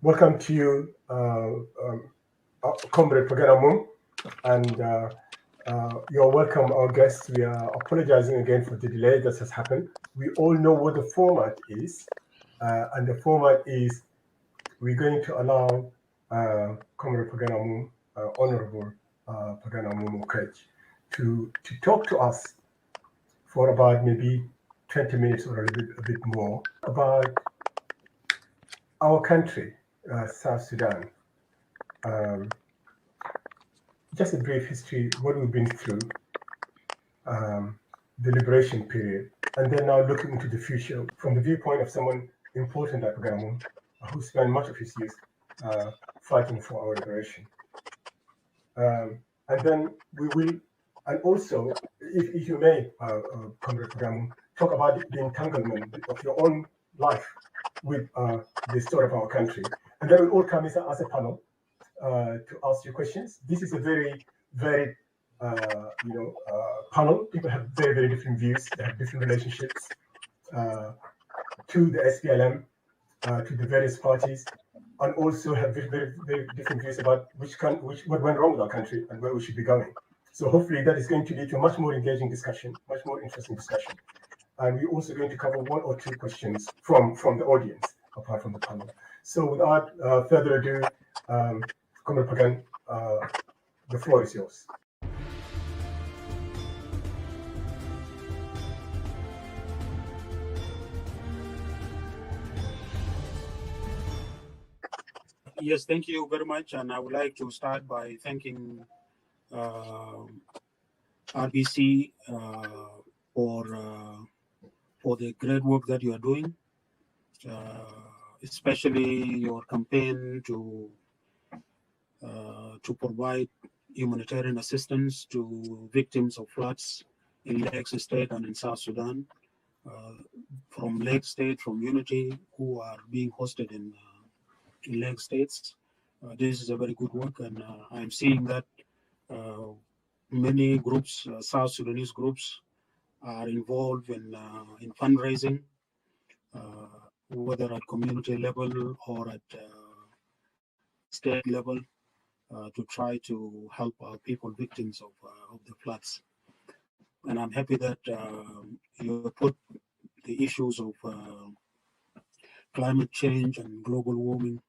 Welcome to you, Comrade Pagan Amum, and you're welcome, our guests. We are apologizing again for the delay that has happened. We all know what the format is, and the format is we're going to allow Comrade Pagan Amum, Honorable Pagan Amum Okech, to talk to us for about maybe 20 minutes or a bit more about our country, South Sudan. Just a brief history, what we've been through, the liberation period, and then now looking into the future from the viewpoint of someone important like Pagan, who spent much of his youth fighting for our liberation. And then we will, and also, if you may, Comrade Pagan, talk about the entanglement of your own life with the story of our country. And then we all come as a panel to ask you questions. This is a very, very, panel. People have very, very different views. They have different relationships to the SPLM, to the various parties, and also have very, very, very different views about what went wrong with our country and where we should be going. So hopefully that is going to lead to a much more engaging discussion, much more interesting discussion. And we're also going to cover one or two questions from the audience, apart from the panel. So without further ado, Comrade Pagan, the floor is yours. Yes, thank you very much. And I would like to start by thanking RBC for the great work that you are doing, especially your campaign to provide humanitarian assistance to victims of floods in Lake State and in South Sudan, from Lake State, from Unity, who are being hosted in Lake States. This is a very good work, and I'm seeing that many groups, South Sudanese groups, are involved in fundraising, whether at community level or at state level, to try to help our people victims of the floods. And I'm happy that you put the issues of climate change and global warming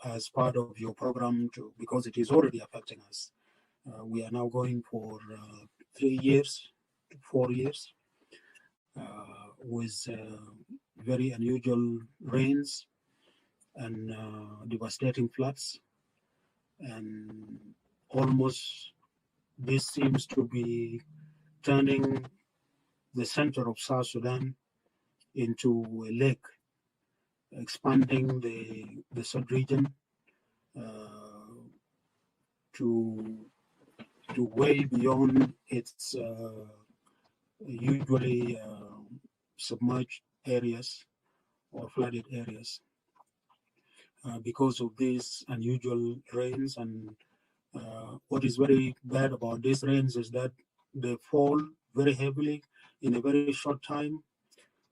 as part of your program, because it is already affecting us. We are now going for 3 years, 4 years, with very unusual rains and devastating floods. And almost this seems to be turning the center of South Sudan into a lake, expanding the sub-region to way beyond its usually submerged areas or flooded areas because of these unusual rains. And what is very bad about these rains is that they fall very heavily in a very short time.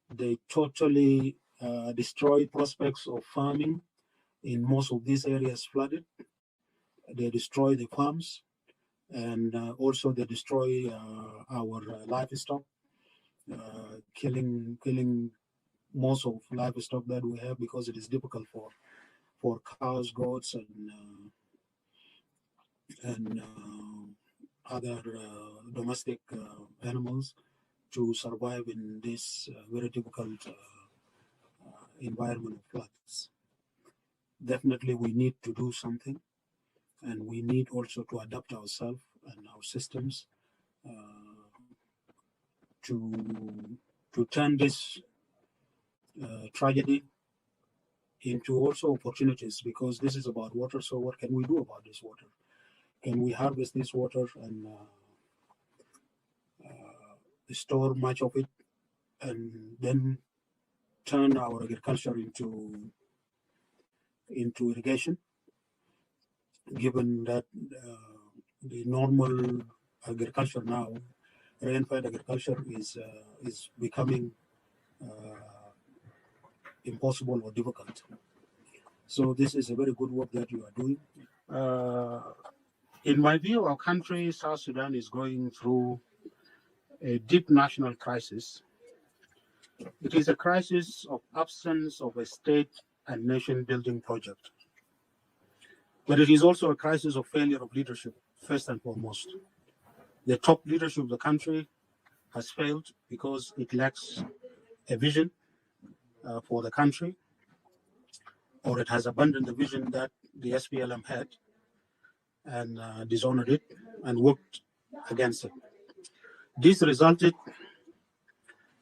They totally destroy prospects of farming in most of these areas flooded. They destroy the farms, and also they destroy our livestock, killing most of livestock that we have, because it is difficult for cows, goats, and other domestic animals to survive in this very difficult environment of floods. Definitely we need to do something, and we need also to adapt ourselves and our systems to turn this tragedy into also opportunities, because this is about water. So what can we do about this water? Can we harvest this water and store much of it, and then turn our agriculture into irrigation, given that the normal agriculture now, rain-fed agriculture, is becoming impossible or difficult. So this is a very good work that you are doing. In my view, our country, South Sudan, is going through a deep national crisis. It is a crisis of absence of a state and nation building project. But it is also a crisis of failure of leadership, first and foremost. The top leadership of the country has failed because it lacks a vision for the country, or it has abandoned the vision that the SPLM had and dishonored it and worked against it. This resulted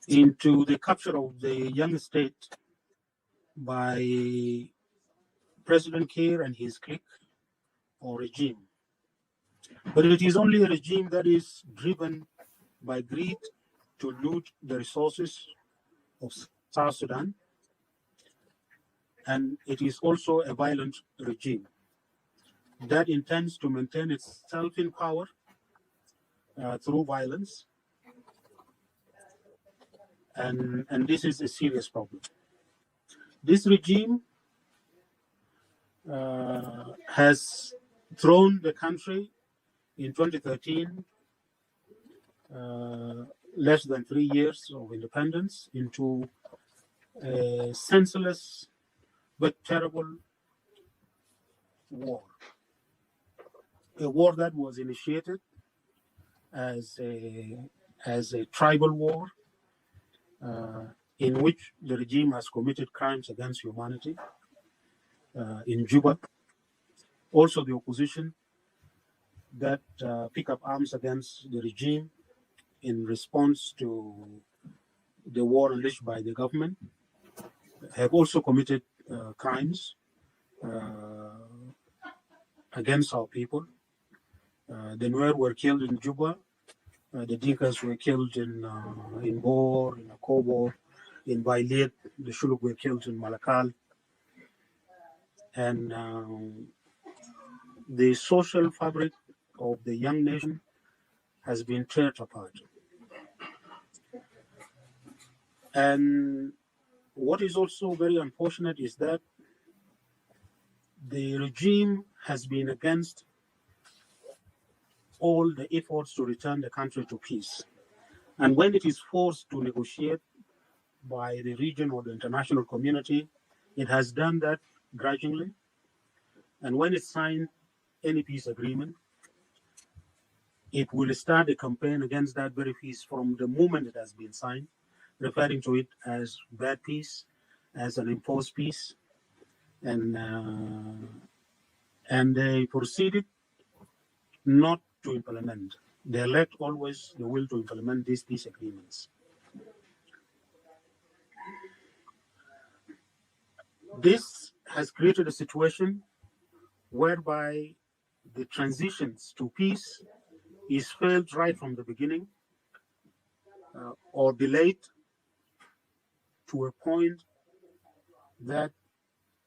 into the capture of the young state by President Kiir and his clique or regime. But it is only a regime that is driven by greed to loot the resources of South Sudan, and it is also a violent regime that intends to maintain itself in power through violence, and this is a serious problem. This regime has thrown the country in 2013, less than 3 years of independence, into a senseless but terrible war. A war that was initiated as a tribal war in which the regime has committed crimes against humanity in Juba. Also the opposition that pick up arms against the regime in response to the war unleashed by the government have also committed crimes against our people. The Nuer were killed in Juba. The Dinkas were killed in Bor, in Akobo, in Bailit. The Shuluk were killed in Malakal. And the social fabric of the young nation has been torn apart. And what is also very unfortunate is that the regime has been against all the efforts to return the country to peace. And when it is forced to negotiate by the region or the international community, it has done that grudgingly. And when it signed any peace agreement, it will start a campaign against that very peace from the moment it has been signed, referring to it as bad peace, as an imposed peace. And they proceeded not to implement. They lacked always the will to implement these peace agreements. This has created a situation whereby the transitions to peace is failed right from the beginning or delayed to a point that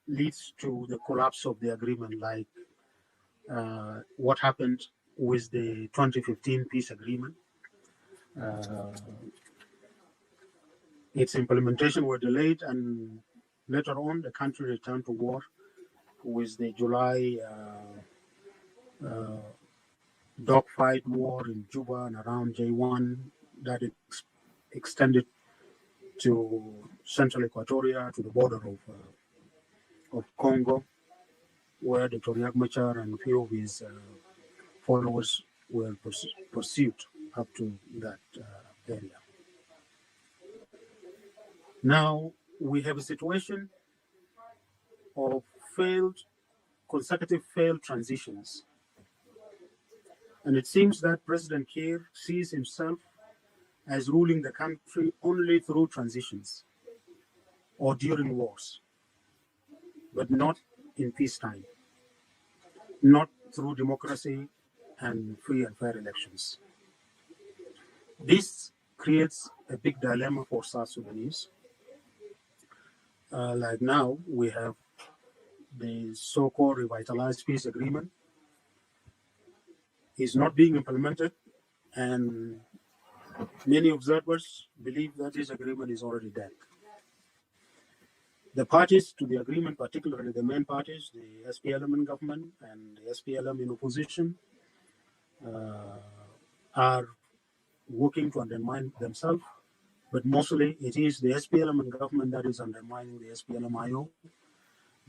leads to the collapse of the agreement, like what happened with the 2015 peace agreement. Its implementation were delayed, and later on the country returned to war with the July dogfight war in Juba and around J1 that extended to Central Equatoria, to the border of Congo, where Dr. Riek Machar and a few of his followers were pursued up to that area. Now we have a situation of consecutive failed transitions. And it seems that President Kiir sees himself as ruling the country only through transitions or during wars, but not in peacetime, not through democracy and free and fair elections. This creates a big dilemma for South Sudanese. Like now, we have the so-called revitalized peace agreement is not being implemented, and many observers believe that this agreement is already dead. The parties to the agreement, particularly the main parties, the SPLM in government and the SPLM in opposition, are working to undermine themselves, but mostly it is the SPLM in government that is undermining the SPLM-IO,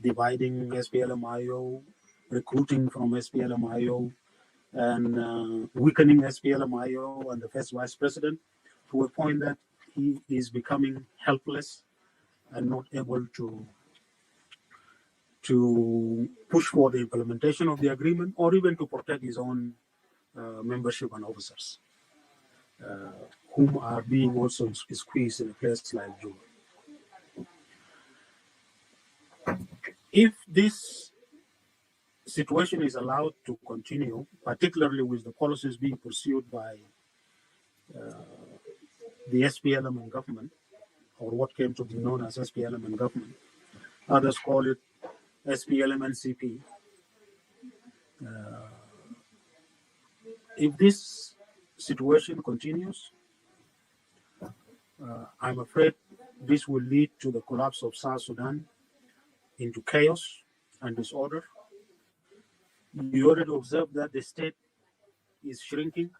dividing SPLM-IO, recruiting from SPLM-IO, and weakening SPLM-IO and the first vice president to a point that he is becoming helpless and not able to push for the implementation of the agreement or even to protect his own membership and officers, whom are being also squeezed in a place like Juba. If this situation is allowed to continue, particularly with the policies being pursued by the SPLM and government, or what came to be known as SPLM and government, others call it SPLM and CP. If this situation continues, I'm afraid this will lead to the collapse of South Sudan into chaos and disorder. You already observed that the state is shrinking.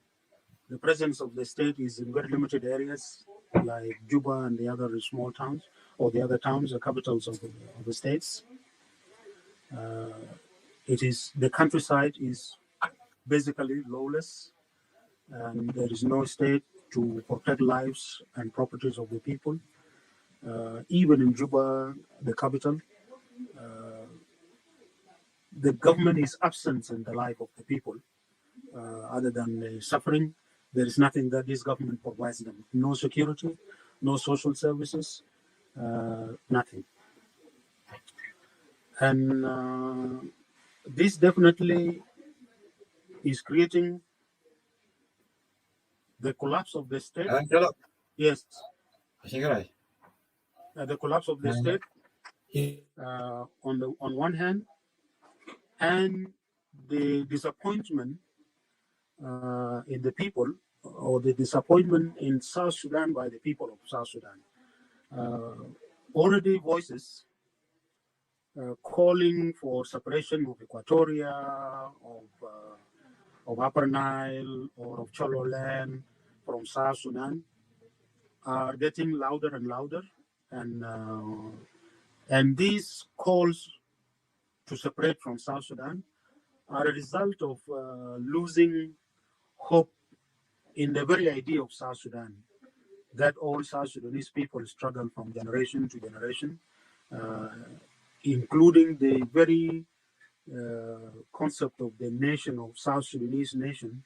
The presence of the state is in very limited areas like Juba and the other small towns, or the other towns, the capitals of the states. The countryside is basically lawless, and there is no state to protect lives and properties of the people. Even in Juba, the capital, the government is absent in the life of the people. Other than suffering, there is nothing that this government provides them. No security, no social services, nothing. And this definitely is creating the collapse of the state. Yes. The collapse of the state on one hand, and the disappointment in the people, or the disappointment in South Sudan by the people of South Sudan. Already voices calling for separation of Equatoria, of Upper Nile, or of Chollo land from South Sudan are getting louder and louder, and these calls to separate from South Sudan are a result of losing hope in the very idea of South Sudan, that all South Sudanese people struggle from generation to generation, including the very concept of the nation, of South Sudanese nation,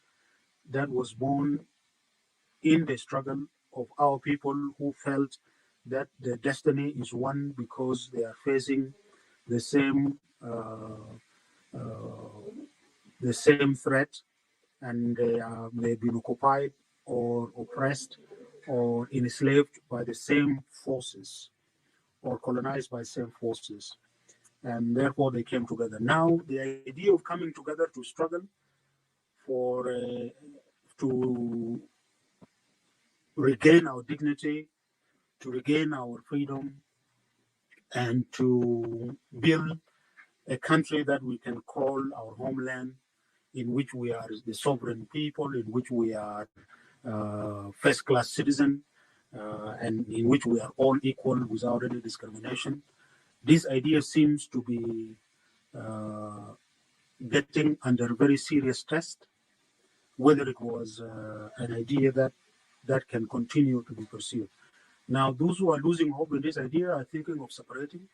that was born in the struggle of our people who felt that their destiny is one because they are facing the same threat, and they've been occupied or oppressed or enslaved by the same forces or colonized by the same forces. And therefore they came together. Now the idea of coming together to struggle for to regain our dignity, to regain our freedom, and to build a country that we can call our homeland, in which we are the sovereign people, in which we are first-class citizens, and in which we are all equal without any discrimination. This idea seems to be getting under very serious test, whether it was an idea that can continue to be pursued. Now, those who are losing hope in this idea are thinking of separating,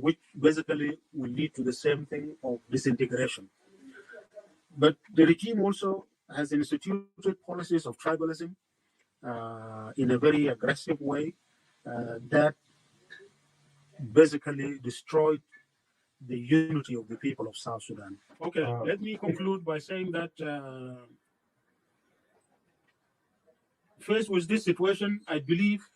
which basically will lead to the same thing of disintegration. But the regime also has instituted policies of tribalism in a very aggressive way that basically destroyed the unity of the people of South Sudan. Okay, let me conclude by saying that faced with this situation, I believe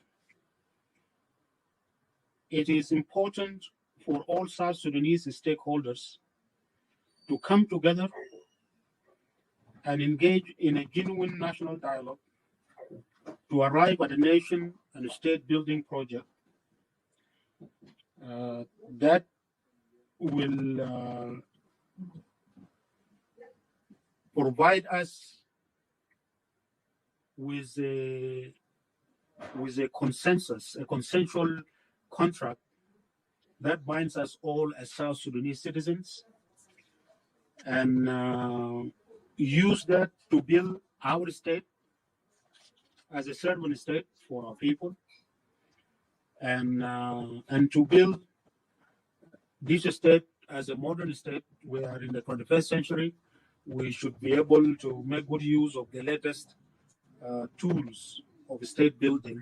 it is important for all South Sudanese stakeholders to come together and engage in a genuine national dialogue to arrive at a nation and a state building project that will provide us with a consensus, a consensual contract that binds us all as South Sudanese citizens, and use that to build our state as a servant state for our people, and to build this state as a modern state. We are in the 21st century. We should be able to make good use of the latest tools of state building,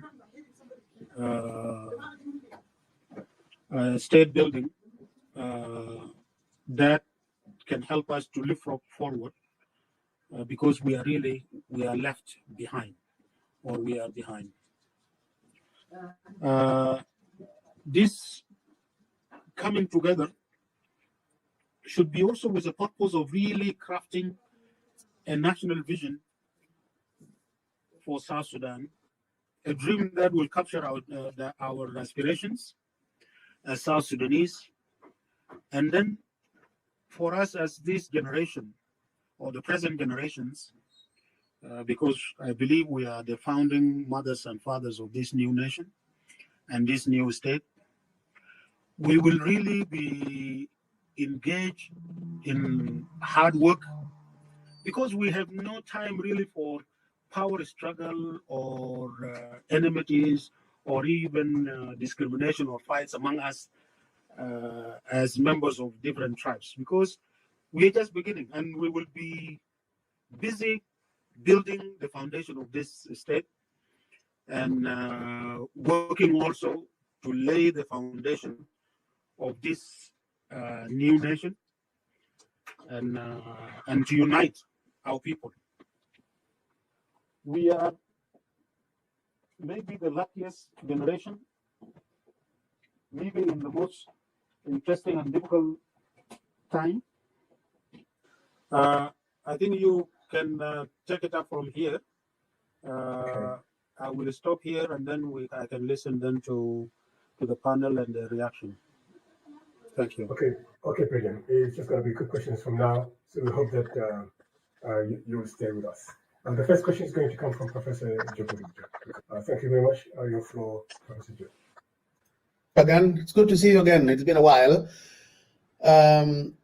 that can help us to live forward, because we are left behind, or we are behind. This coming together should be also with the purpose of really crafting a national vision for South Sudan, a dream that will capture our aspirations as South Sudanese, and then for us as this generation, or the present generations, because I believe we are the founding mothers and fathers of this new nation and this new state, we will really be engaged in hard work, because we have no time really for power struggle or enmities, or even discrimination or fights among us as members of different tribes, because we're just beginning, and we will be busy building the foundation of this state, and working also to lay the foundation of this new nation, and to unite our people. We are maybe the luckiest generation, maybe in the most interesting and difficult time. I think you can take it up from here. Okay. I will stop here, and then I can listen then to the panel and the reaction. Thank you. Okay, Pagan. It's just going to be quick questions from now, so we hope that you will stay with us. The first question is going to come from Professor Jok Madut Jok. Thank you very much. Your floor, Professor Jok. Pagan, it's good to see you again. It's been a while. And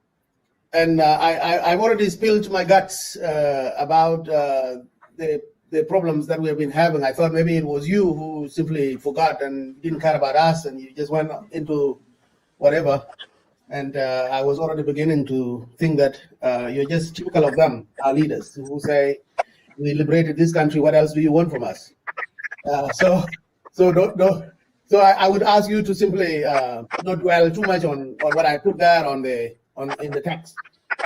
I've already spilled my guts about the problems that we have been having. I thought maybe it was you who simply forgot and didn't care about us, and you just went into whatever. And I was already beginning to think that you're just typical of them, our leaders, who say, we liberated this country, what else do you want from us? So I would ask you to simply not dwell too much on what I put there in the text,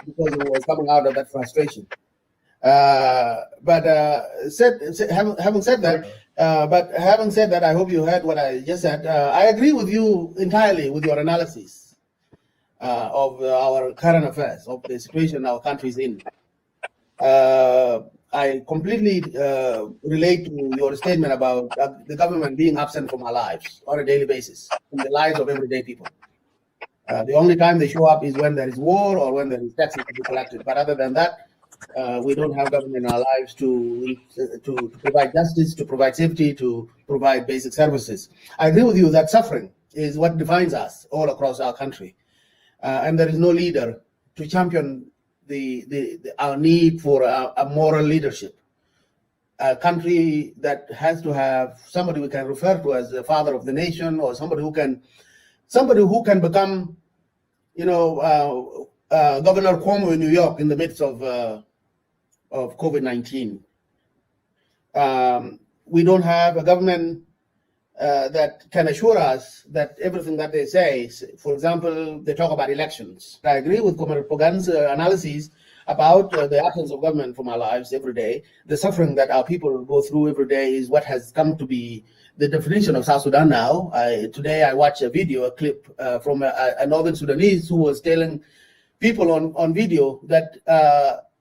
because it was coming out of that frustration. Having said that, I hope you heard what I just said. I agree with you entirely with your analysis of our current affairs, of the situation our country is in. I completely relate to your statement about the government being absent from our lives on a daily basis, from the lives of everyday people. The only time they show up is when there is war or when there is taxes to be collected. But other than that, we don't have government in our lives to provide justice, to provide safety, to provide basic services. I agree with you that suffering is what defines us all across our country. And there is no leader to champion our need for a moral leadership. A country that has to have somebody we can refer to as the father of the nation, or somebody who can become, Governor Cuomo in New York in the midst of COVID-19. We don't have a government that can assure us that everything that they say, for example, they talk about elections. I agree with Comrade Pagan's analysis about the absence of government from our lives every day. The suffering that our people go through every day is what has come to be the definition of South Sudan now. Today I watched a clip from a Northern Sudanese who was telling people on video that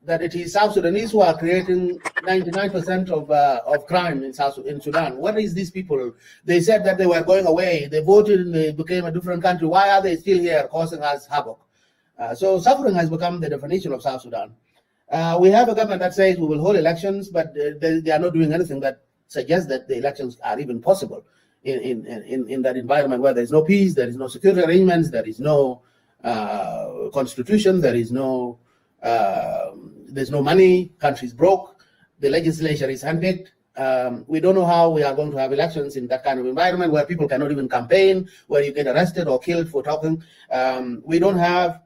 that it is South Sudanese who are creating 99% of crime in Sudan. What is these people? They said that they were going away. They voted and they became a different country. Why are they still here causing us havoc? So suffering has become the definition of South Sudan. We have a government that says we will hold elections, but they are not doing anything that suggests that the elections are even possible in that environment where there is no peace, there is no security arrangements, there is no constitution, there's no money, country's broke, the legislature is handpicked. We don't know how we are going to have elections in that kind of environment where people cannot even campaign, where you get arrested or killed for talking. We don't have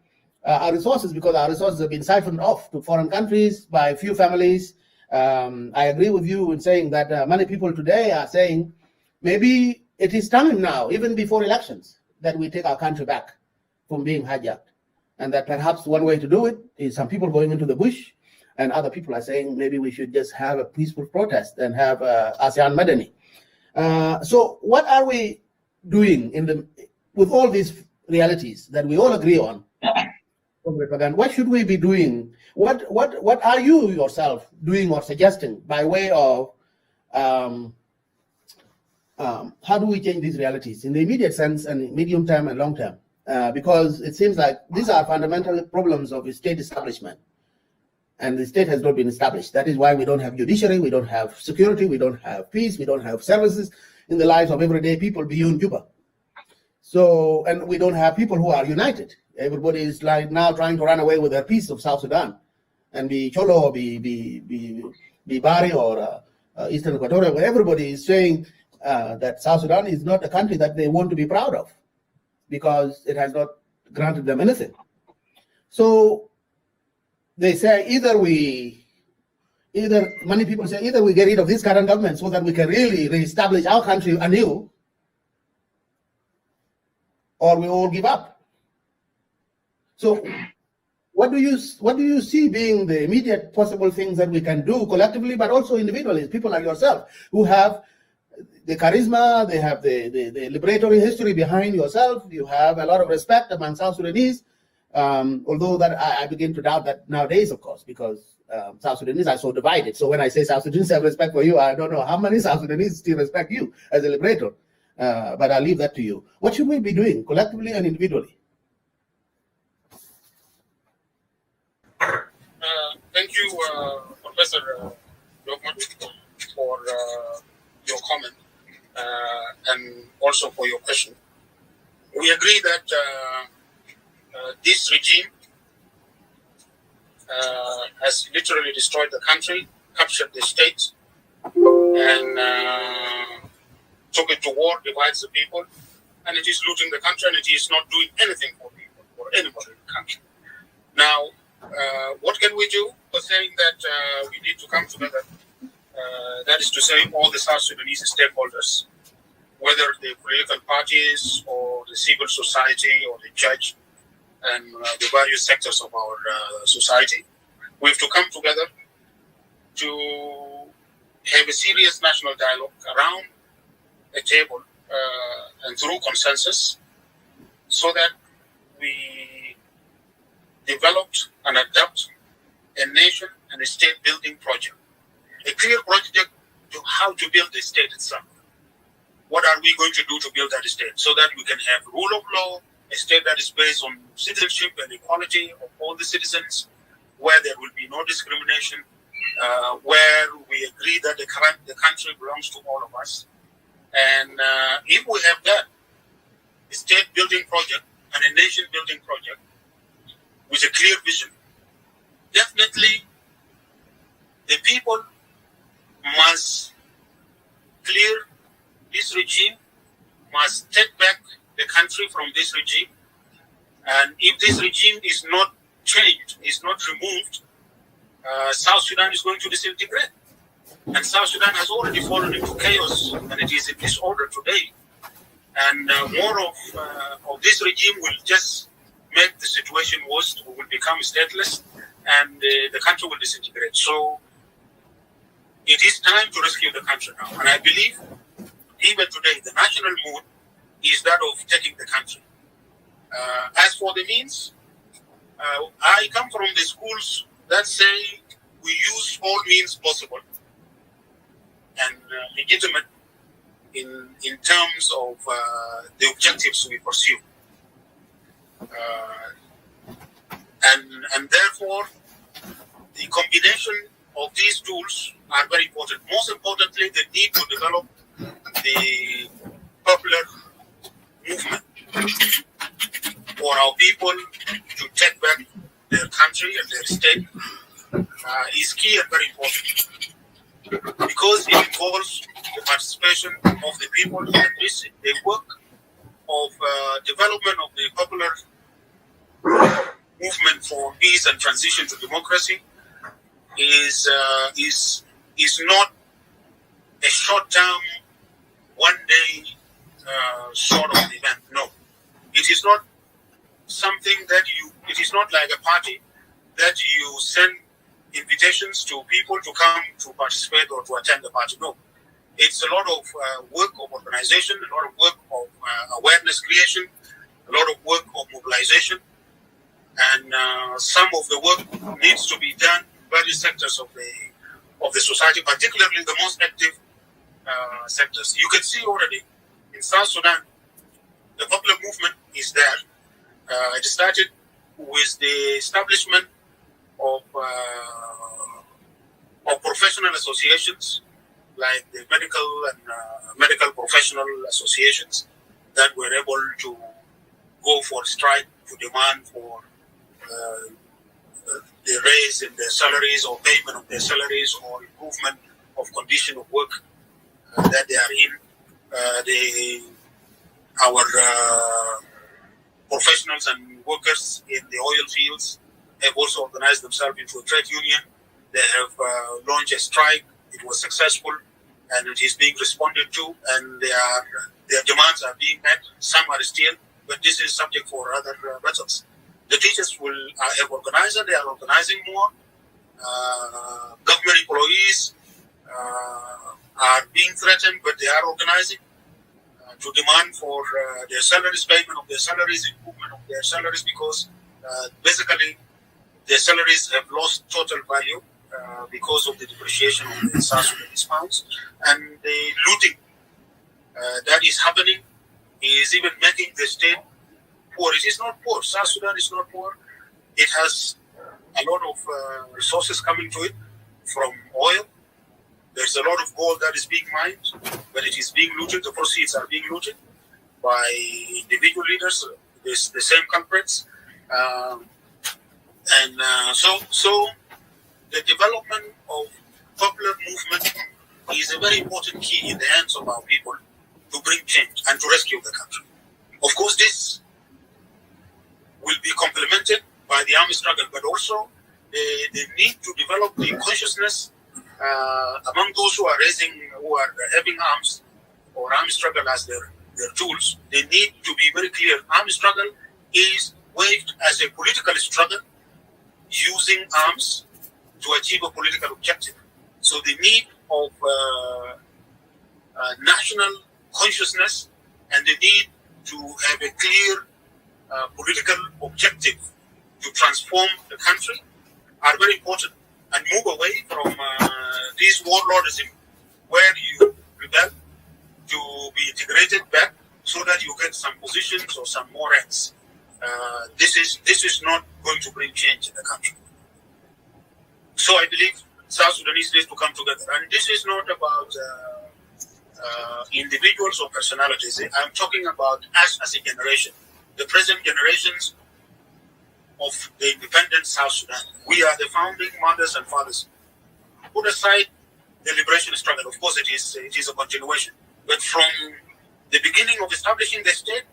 our resources because our resources have been siphoned off to foreign countries by a few families. I agree with you in saying that many people today are saying maybe it is time now, even before elections, that we take our country back from being hijacked. And that perhaps one way to do it is some people going into the bush, and other people are saying maybe we should just have a peaceful protest and have ASEAN Madani. So what are we doing with all these realities that we all agree on? What should we be doing? What are you yourself doing or suggesting by way of how do we change these realities in the immediate sense and medium term and long term? Because it seems like these are fundamental problems of the state establishment, and the state has not been established. That is why we don't have judiciary, we don't have security, we don't have peace, we don't have services in the lives of everyday people beyond Juba. So, and we don't have people who are united. Everybody is like now trying to run away with their piece of South Sudan and be Chollo or be Bari or Eastern Equatoria, where everybody is saying that South Sudan is not a country that they want to be proud of, because it has not granted them anything. So they say many people say either we get rid of this current government so that we can really reestablish our country anew, or we all give up. So what do you see being the immediate possible things that we can do collectively, but also individually, people like yourself who have the charisma, they have the liberatory history behind yourself, you have a lot of respect among South Sudanese, although that I begin to doubt that nowadays, of course, because South Sudanese are so divided. So when I say South Sudanese have respect for you, I don't know how many South Sudanese still respect you as a liberator, but I'll leave that to you. What should we be doing collectively and individually? Thank you, Professor Jok Madut, for your comment and also for your question. We agree that this regime has literally destroyed the country, captured the state, and took it to war, divides the people, and it is looting the country, and it is not doing anything for people, for anybody in the country. Now, what can we do? We're saying that we need to come together. That is to say, all the South Sudanese stakeholders, whether the political parties or the civil society or the church and the various sectors of our society, we have to come together to have a serious national dialogue around a table and through consensus, so that we developed and adopt a nation and a state building project, a clear project to how to build the state itself. What are we going to do to build that state so that we can have rule of law, a state that is based on citizenship and equality of all the citizens, where there will be no discrimination, where we agree that the country belongs to all of us. And if we have that, a state building project and a nation building project with a clear vision, definitely the people must clear this regime, must take back the country from this regime. And if this regime is not changed, is not removed, South Sudan is going to disintegrate. And South Sudan has already fallen into chaos, and it is in disorder today. And more of this regime will just make the situation worse. We will become stateless, and the country will disintegrate. So it is time to rescue the country now. And I believe even today, the national mood is that of taking the country. As for the means, I come from the schools that say we use all means possible and legitimate in terms of the objectives we pursue. And therefore, the combination of these tools are very important. Most importantly, the need to develop the popular movement for our people to take back their country and their state is key and very important, because it involves the participation of the people, and this the work of development of the popular movement for peace and transition to democracy is not a short-term, one-day sort of event. No, it is not something that it is not like a party that you send invitations to people to come to participate or to attend the party. No, it's a lot of work of organization, a lot of work of awareness creation, a lot of work of mobilization, and some of the work needs to be done in various sectors of the society, particularly the most active sectors. You can see already in South Sudan, the popular movement is there. It started with the establishment of professional associations, like the medical professional associations that were able to go for strike to demand for the raise in their salaries or payment of their salaries or improvement of condition of work that they are in. Our professionals and workers in the oil fields have also organized themselves into a trade union. They have launched a strike. It was successful, and it is being responded to, and their demands are being met. Some are still, but this is subject for other methods. The teachers have organized, and they are organizing more. Government employees are being threatened, but they are organizing to demand for their salaries, payment of their salaries, improvement of their salaries, because basically their salaries have lost total value because of the depreciation of the South Sudanese pounds, and the looting that is happening is even making the state poor. It is not poor. South Sudan is not poor. It has a lot of resources coming to it from oil. There's a lot of gold that is being mined, but it is being looted. The proceeds are being looted by individual leaders, the same culprits. So the development of popular movement is a very important key in the hands of our people to bring change and to rescue the country. Of course, this will be complemented by the army struggle, but also the need to develop the consciousness among those who are having arms or army struggle as their tools. They need to be very clear. Army struggle is waged as a political struggle using arms to achieve a political objective. So the need of national consciousness and the need to have a clear political objective to transform the country are very important, and move away from this warlordism where you rebel to be integrated back so that you get some positions or some more rights. This is not going to bring change in the country. So I believe South Sudanese needs to come together, and this is not about individuals or personalities. I'm talking about us as a generation, the present generations of the independent South Sudan. We are the founding mothers and fathers. Put aside the liberation struggle. Of course, it is a continuation. But from the beginning of establishing the state,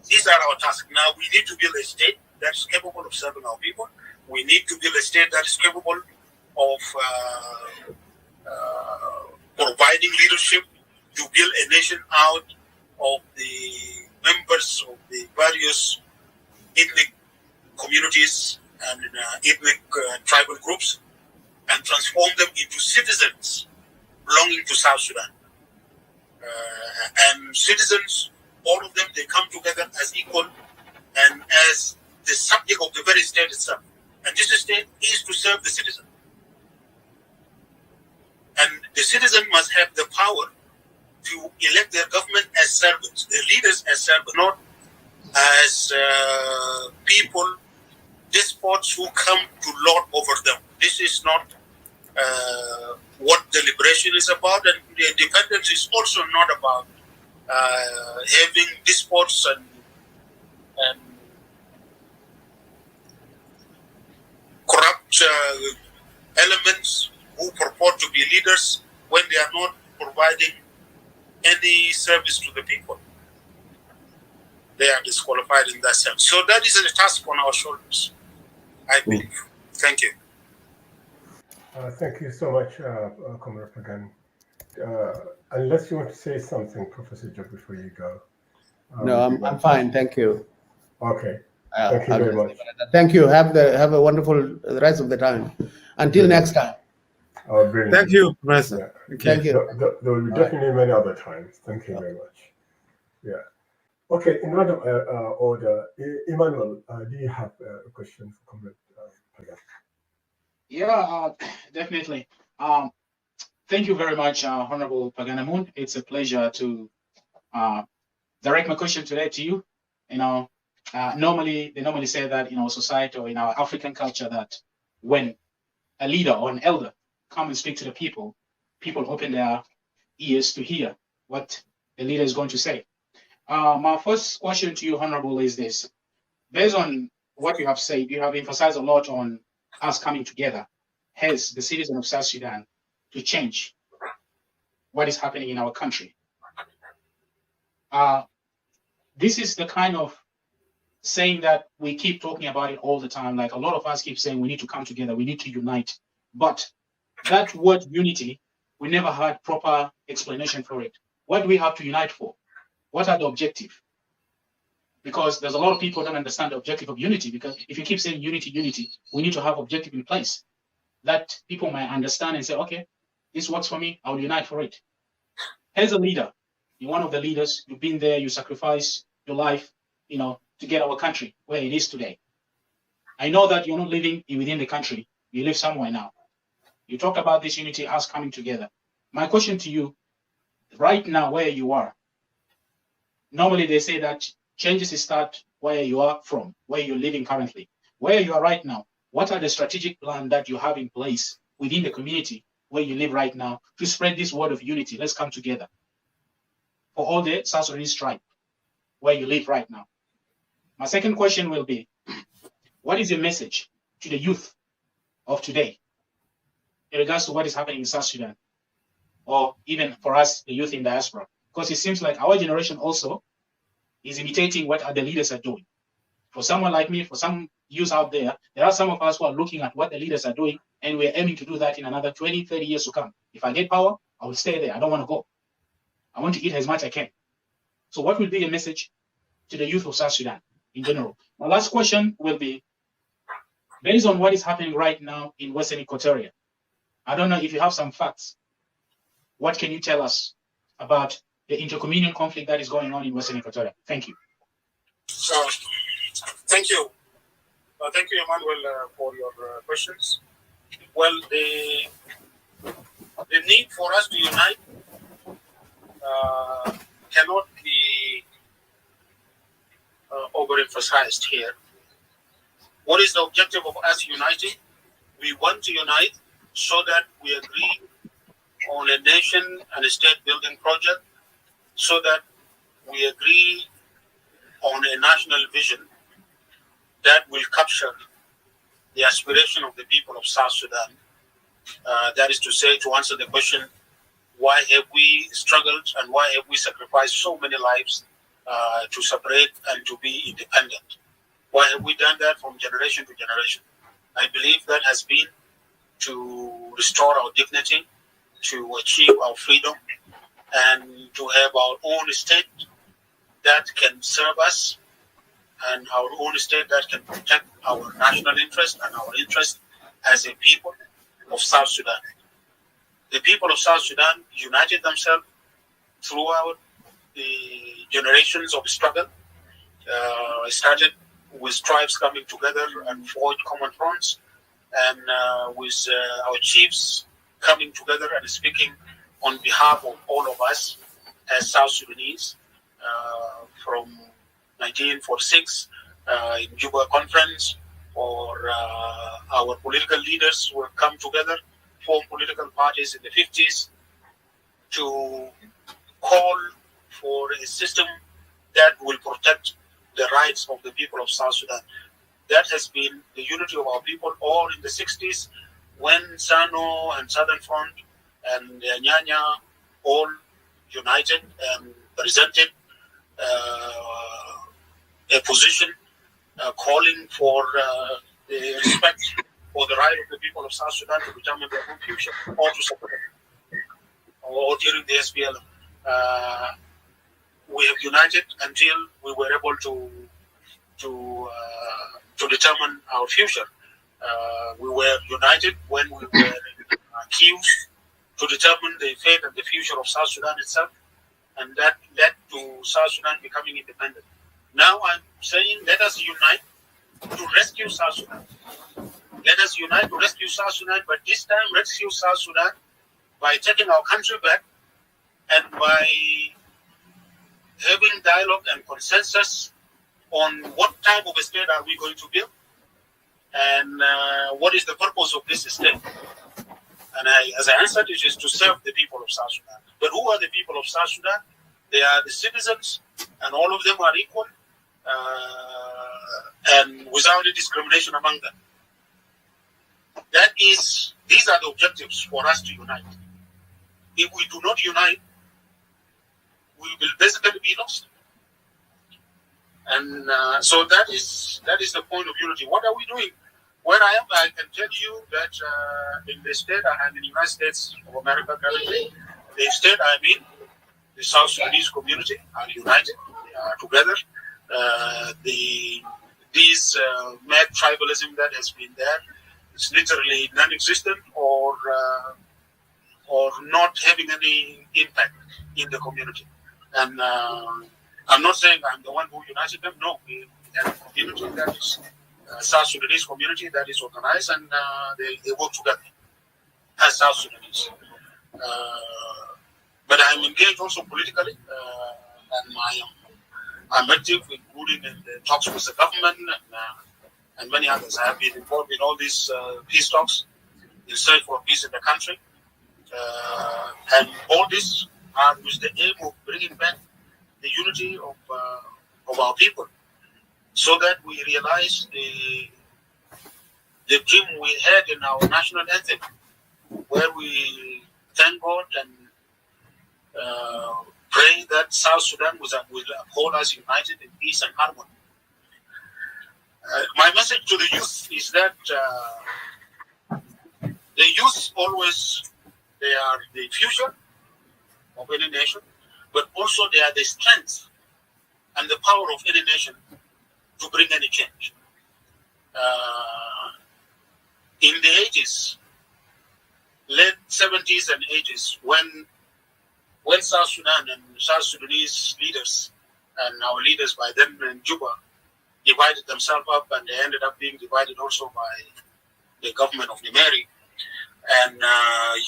these are our tasks. Now we need to build a state that is capable of serving our people. We need to build a state that is capable of providing leadership to build a nation out of the members of the various ethnic communities and ethnic tribal groups, and transform them into citizens belonging to South Sudan. And citizens, all of them, they come together as equal and as the subject of the very state itself. And And this state is to serve the citizen. And the citizen must have the power to elect their government as servants, their leaders as servants, not as people, despots who come to lord over them. This is not what the liberation is about, and the independence is also not about having despots and corrupt elements who purport to be leaders when they are not providing any service to the people. They are disqualified in that sense. So that is a task on our shoulders, I believe. Thank you. Thank you so much, Comrade Pagan. Unless you want to say something, Professor Jok, before you go. No, I'm fine. Thank you. Okay. Thank you very much. Thank you. Have a wonderful rest of the time. Until next time. Oh, brilliant. Thank you, Professor. Yeah. Thank you. There will be definitely many other times. Thank you very much. Yeah. Okay. In order, Emmanuel, do you have a question for Comrade Pagan? Yeah, definitely. Thank you very much, Honorable Pagan Amum. It's a pleasure to direct my question today to you. You know, they normally say that in our society or in our African culture that when a leader or an elder come and speak to the people, people open their ears to hear what the leader is going to say. My first question to you, Honorable, is this. Based on what you have said, you have emphasized a lot on us coming together as the citizen of South Sudan to change what is happening in our country. This is the kind of saying that we keep talking about it all the time. Like a lot of us keep saying we need to come together, we need to unite. But that word unity, we never had proper explanation for it. What do we have to unite for? What are the objectives? Because there's a lot of people who don't understand the objective of unity, because if you keep saying unity, unity, we need to have objective in place that people might understand and say, okay, this works for me, I'll unite for it. As a leader, you're one of the leaders, you've been there, you sacrifice your life, you know, to get our country where it is today. I know that you're not living within the country, you live somewhere now. You talked about this unity, us coming together. My question to you, right now, where you are, normally they say that changes start where you are from, where you're living currently. Where you are right now, what are the strategic plans that you have in place within the community where you live right now to spread this word of unity? Let's come together for all the South Sudanese tribe where you live right now. My second question will be, what is your message to the youth of today in regards to what is happening in South Sudan, or even for us, the youth in diaspora? Because it seems like our generation also is imitating what other leaders are doing. For someone like me, for some youth out there, there are some of us who are looking at what the leaders are doing, and we're aiming to do that in another 20, 30 years to come. If I get power, I will stay there. I don't want to go. I want to eat as much as I can. So what will be your message to the youth of South Sudan in general? My last question will be, based on what is happening right now in Western Equatoria, I don't know if you have some facts. What can you tell us about the intercommunal conflict that is going on in Western Equatoria? Thank you. Thank you. Thank you, Emmanuel, for your questions. Well, the need for us to unite cannot be overemphasized here. What is the objective of us uniting? We want to unite so that we agree on a nation and a state building project, so that we agree on a national vision that will capture the aspiration of the people of South Sudan. That is to say, to answer the question, why have we struggled and why have we sacrificed so many lives to separate and to be independent? Why have we done that from generation to generation? I believe that has been to restore our dignity, to achieve our freedom, and to have our own state that can serve us, and our own state that can protect our national interest and our interest as a people of South Sudan. The people of South Sudan united themselves throughout the generations of struggle. It started with tribes coming together and forged common fronts, and with our chiefs coming together and speaking on behalf of all of us as South Sudanese from 1946 in Juba Conference, or our political leaders who have come together, formed political parties in the 50s to call for a system that will protect the rights of the people of South Sudan. That has been the unity of our people all in the 60s when SANO and Southern Front and Nyanya all united and presented a position calling for the respect for the right of the people of South Sudan to determine their own future, or to support it, or during the SPLM. We have united until we were able to determine our future. We were united when we were accused to determine the fate and the future of South Sudan itself, and that led to South Sudan becoming independent. Now I'm saying, let us unite to rescue South Sudan. Let us unite to rescue South Sudan, but this time rescue South Sudan by taking our country back and by having dialogue and consensus on what type of a state are we going to build, and what is the purpose of this state. And as I answered, it is to serve the people of South Sudan. But who are the people of South Sudan? They are the citizens, and all of them are equal, and without any discrimination among them. These are the objectives for us to unite. If we do not unite, we will basically be lost. And so that is the point of unity. What are we doing? Where I am, I can tell you that in the state I am in the United States of America currently, the state I'm in, the South Sudanese community are united, they are together. This mad tribalism that has been there is literally non-existent, or not having any impact in the community. And I'm not saying I'm the one who united them. No, we have a community that is South Sudanese community that is organized, and they work together as South Sudanese. But I'm engaged also politically, and I'm active, including in the talks with the government and many others. I have been involved in all these peace talks in search for peace in the country, and all this are with the aim of bringing back the unity of our people, so that we realize the dream we had in our national anthem, where we thank God and pray that South Sudan will uphold us united in peace and harmony. My message to the youth is that the youth always, they are the future of any nation, but also they are the strength and the power of any nation to bring any change. In the 80s, late 70s and 80s, when South Sudan and South Sudanese leaders and our leaders by then in Juba divided themselves up, and they ended up being divided also by the government of Nimeri, and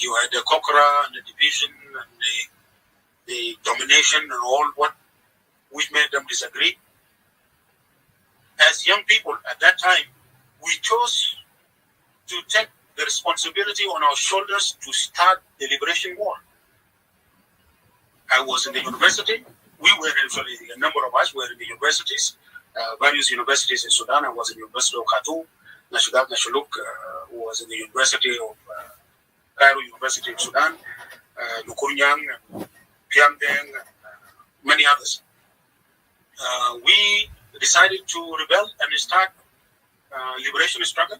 you had the Kokora and the division and the domination and all what which made them disagree. As young people at that time, we chose to take the responsibility on our shoulders to start the liberation war. I was in the university. We were actually, a number of us were in the universities, various universities in Sudan. I was in the University of Khartoum. Nashudat Nashuluk was in the University of Cairo University of Sudan, Nukunyang, Pyangdeng, and many others. We decided to rebel and start liberation struggle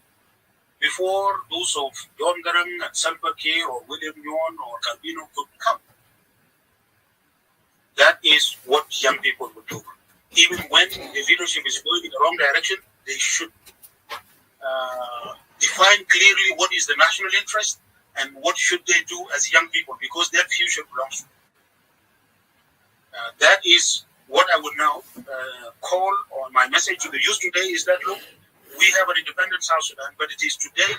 before those of John Garang and Salva Kiir or William Nyon or Carbino could come. That is what young people would do. Even when the leadership is going in the wrong direction, they should define clearly what is the national interest and what should they do as young people, because their future belongs to them. That is what I would now call, or my message to the youth today is that, look, we have an independent South Sudan, but it is today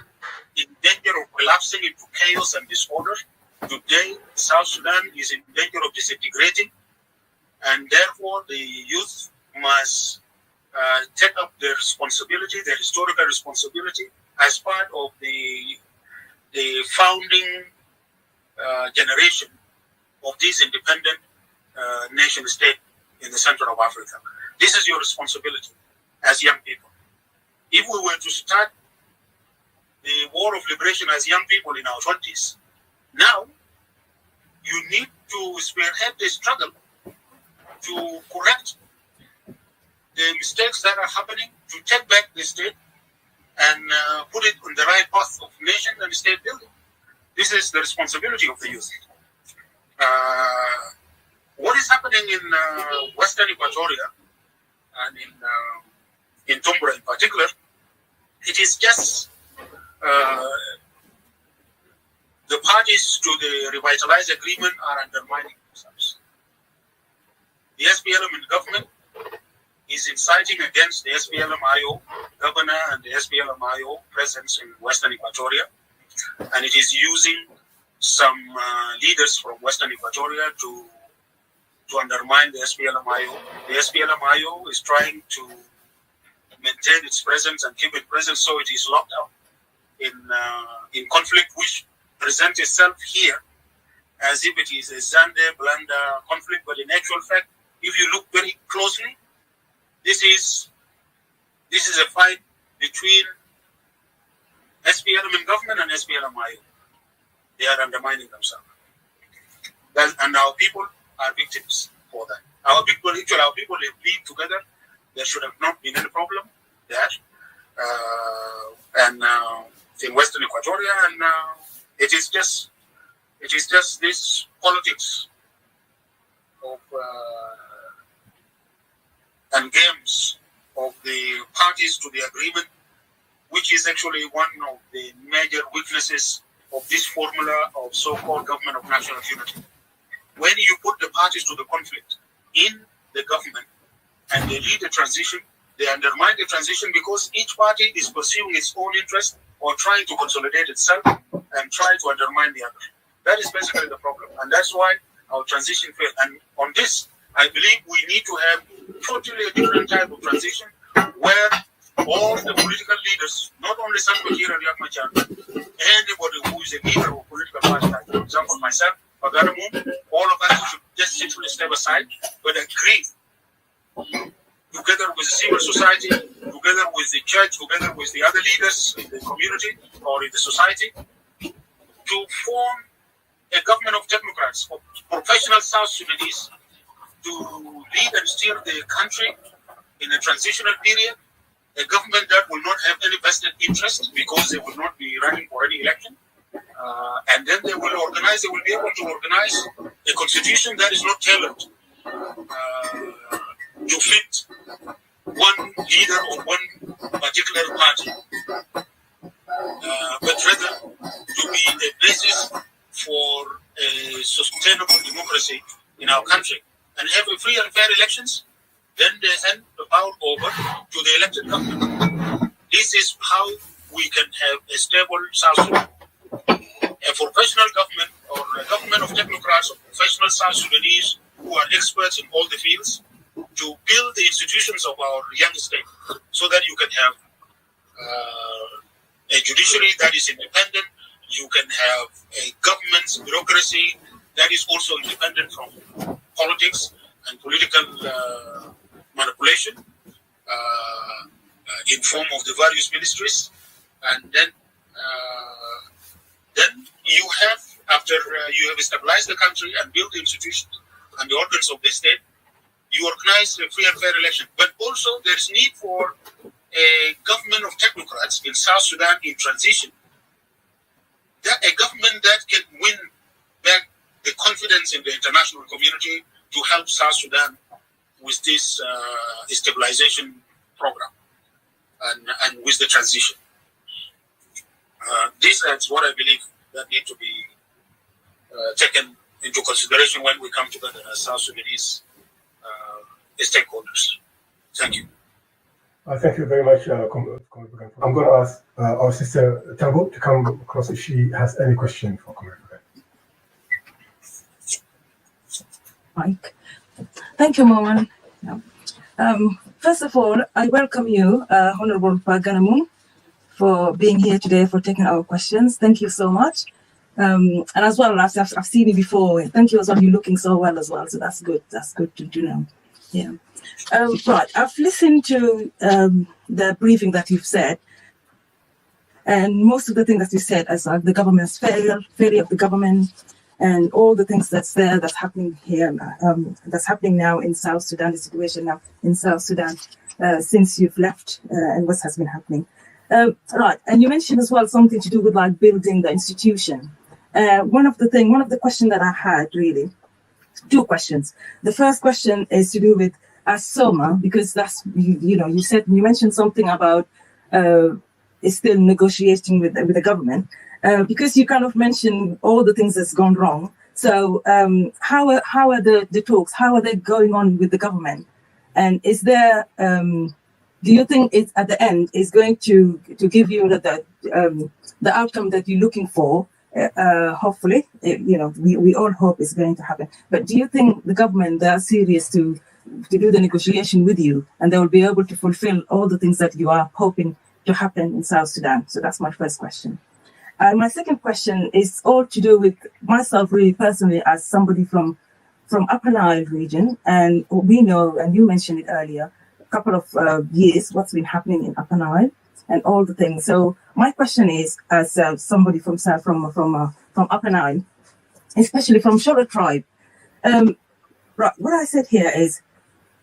in danger of collapsing into chaos and disorder. Today, South Sudan is in danger of disintegrating, and therefore the youth must take up their responsibility, their historical responsibility, as part of the founding generation of this independent nation state in the center of Africa. This is your responsibility as young people. If we were to start the war of liberation as young people in our 20s, now you need to spearhead the struggle to correct the mistakes that are happening, to take back the state and put it on the right path of nation and state building. This is the responsibility of the youth. What is happening in Western Equatoria and in Tumbra in particular, it is just the parties to the revitalized agreement are undermining themselves. The SPLM in government is inciting against the SPLM-IO governor and the SPLM-IO presence in Western Equatoria, and it is using some leaders from Western Equatoria to undermine the SPLM-IO. The SPLM-IO is trying to maintain its presence and keep it present, so it is locked up in conflict, which presents itself here as if it is a Zande-Blanda conflict, but in actual fact, if you look very closely, this is a fight between SPLM in government and SPLM-IO. They are undermining themselves. And our people are victims for that. Our people have lived together. There should have not been any problem there. And in Western Equatoria, and it is just this politics of and games of the parties to the agreement, which is actually one of the major weaknesses of this formula of so-called government of national unity. When you put the parties to the conflict in the government and they lead the transition, they undermine the transition because each party is pursuing its own interest or trying to consolidate itself and try to undermine the other. That is basically the problem. And that's why our transition failed. And on this, I believe we need to have totally a different type of transition where all the political leaders, not only Salva Kiir and Riek Machar, anybody who is a leader of political party, like for example myself, Pagan, all of us should just simply step aside, but agree together with the civil society, together with the church, together with the other leaders in the community or in the society, to form a government of technocrats, of professional South Sudanese, to lead and steer the country in a transitional period, a government that will not have any vested interest because they will not be running for any election. And then they will be able to organize a constitution that is not tailored to fit one leader or one particular party, but rather to be a basis for a sustainable democracy in our country and have a free and fair elections. Then they hand the power over to the elected government. This is how we can have a stable South Sudan. A professional government or a government of technocrats or professional South Sudanese who are experts in all the fields to build the institutions of our young state so that you can have a judiciary that is independent, you can have a government's bureaucracy that is also independent from politics and political manipulation in form of the various ministries. And then you have, after you have stabilized the country and built the institutions and the organs of the state, you organize a free and fair election. But also there is need for a government of technocrats in South Sudan in transition, that a government that can win back the confidence in the international community to help South Sudan with this stabilization program and with the transition. This is what I believe that need to be taken into consideration when we come together as South Sudanese stakeholders. Thank you. Thank you very much. I'm going to ask our sister Thabo to come across if she has any question for Comrade Pagan. Mike. Thank you, Mohan. First of all, I welcome you, Honorable Pagan, for being here today, for taking our questions. Thank you so much. And as well, I've seen you before. Thank you as well. You're looking so well as well. So that's good. That's good to know. Yeah. Right. I've listened to the briefing that you've said. And most of the things that you said, as the government's failure of the government, and all the things that's happening here, that's happening now in South Sudan, the situation now in South Sudan, since you've left, and what has been happening. Right, and you mentioned as well something to do with like building the institution. One of the questions that I had, really, two questions. The first question is to do with Soma, because that's, you mentioned something about is still negotiating with the government, because you kind of mentioned all the things that's gone wrong. So how are the talks? How are they going on with the government? And is there, do you think it's at the end is going to give you the outcome that you're looking for? Hopefully, we all hope it's going to happen. But do you think the government, they are serious to do the negotiation with you, and they will be able to fulfill all the things that you are hoping to happen in South Sudan? So that's my first question. My second question is all to do with myself, really personally, as somebody from Upper Nile region, and we know, and you mentioned it earlier, a couple of years, what's been happening in Upper Nile and all the things. So my question is, as somebody from Upper Nile, especially from Chollo tribe, right, what I said here is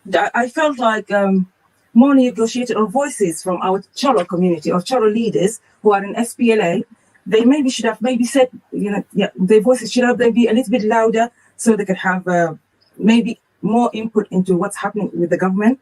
that I felt like more negotiated or voices from our Chollo community or Chollo leaders who are in SPLA, they maybe should have said, their voices should have be a little bit louder so they could have maybe more input into what's happening with the government.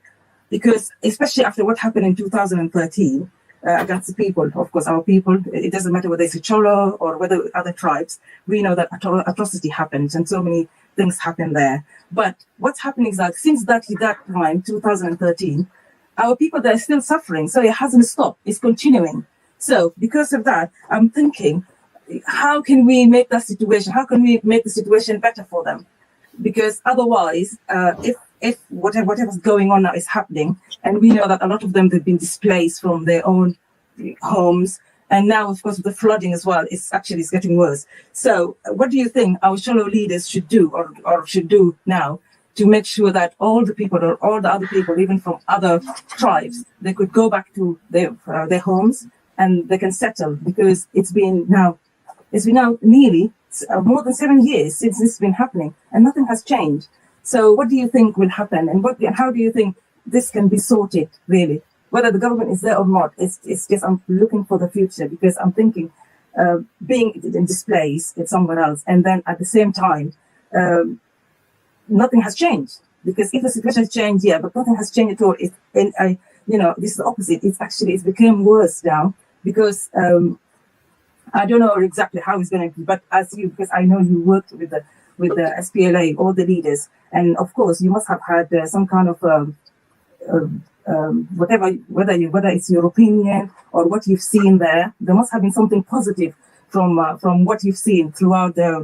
Because especially after what happened in 2013 against the people, of course, our people, it doesn't matter whether it's a Chollo or whether other tribes, we know that atrocity happened and so many things happened there. But what's happening is that since that time, 2013, our people, they're still suffering. So it hasn't stopped. It's continuing. So because of that, I'm thinking, how can we make that situation? How can we make the situation better for them? Because otherwise, if whatever's going on now is happening, and we know that a lot of them, they've been displaced from their own homes, and now, of course, with the flooding as well, it's getting worse. So what do you think our Chollo leaders should do or should do now to make sure that all the people or all the other people, even from other tribes, they could go back to their homes and they can settle? Because it's been now nearly more than 7 years since this has been happening, and nothing has changed. So what do you think will happen, and how do you think this can be sorted, really? Whether the government is there or not, it's just I'm looking for the future, because I'm thinking being displaced in somewhere else, and then at the same time, nothing has changed. Because if the situation has changed, yeah, but nothing has changed at all. This is the opposite. It's become worse now, because I don't know exactly how it's going to be, but because I know you worked with the SPLA, all the leaders, and of course you must have had some kind of whether it's your opinion or what you've seen there must have been something positive from what you've seen throughout the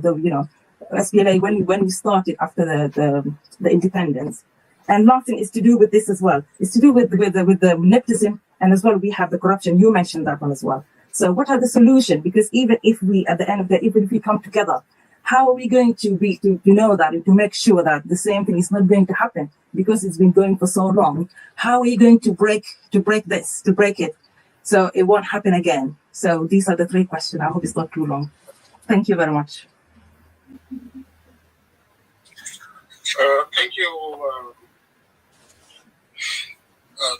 SPLA when you started after the independence. And last thing is to do with this as well. It's to do with the nepotism, and as well we have the corruption. You mentioned that one as well. So what are the solutions? Because even if we, at the end of the day, even if we come together, how are we going to know that and to make sure that the same thing is not going to happen? Because it's been going for so long. How are you going to break it, so it won't happen again? So these are the three questions. I hope it's not too long. Thank you very much. Thank you,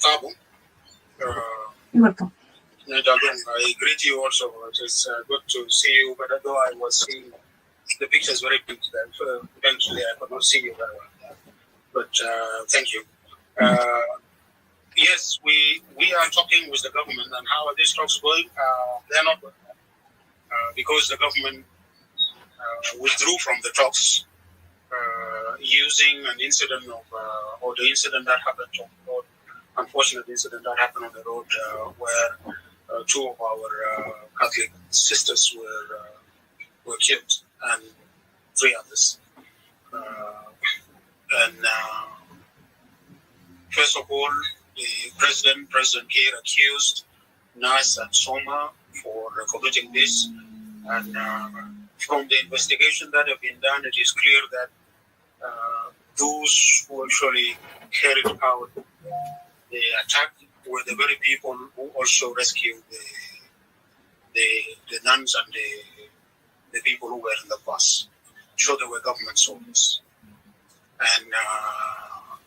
Thabo. You're welcome. I greet you also. It is good to see you, but although I was seeing the pictures very big, eventually I could not see you very well. But thank you. Yes, we are talking with the government, and how are these talks going? They're not going because the government withdrew from the talks using an incident or the incident that happened on unfortunate incident that happened on the road where two of our Catholic sisters were killed and 3 others. First of all, the President Kiir accused Nas and Soma for committing this, and from the investigation that have been done, it is clear that those who actually carried out the attack were the very people who also rescued the nuns and the people who were in the bus. So they were government soldiers. And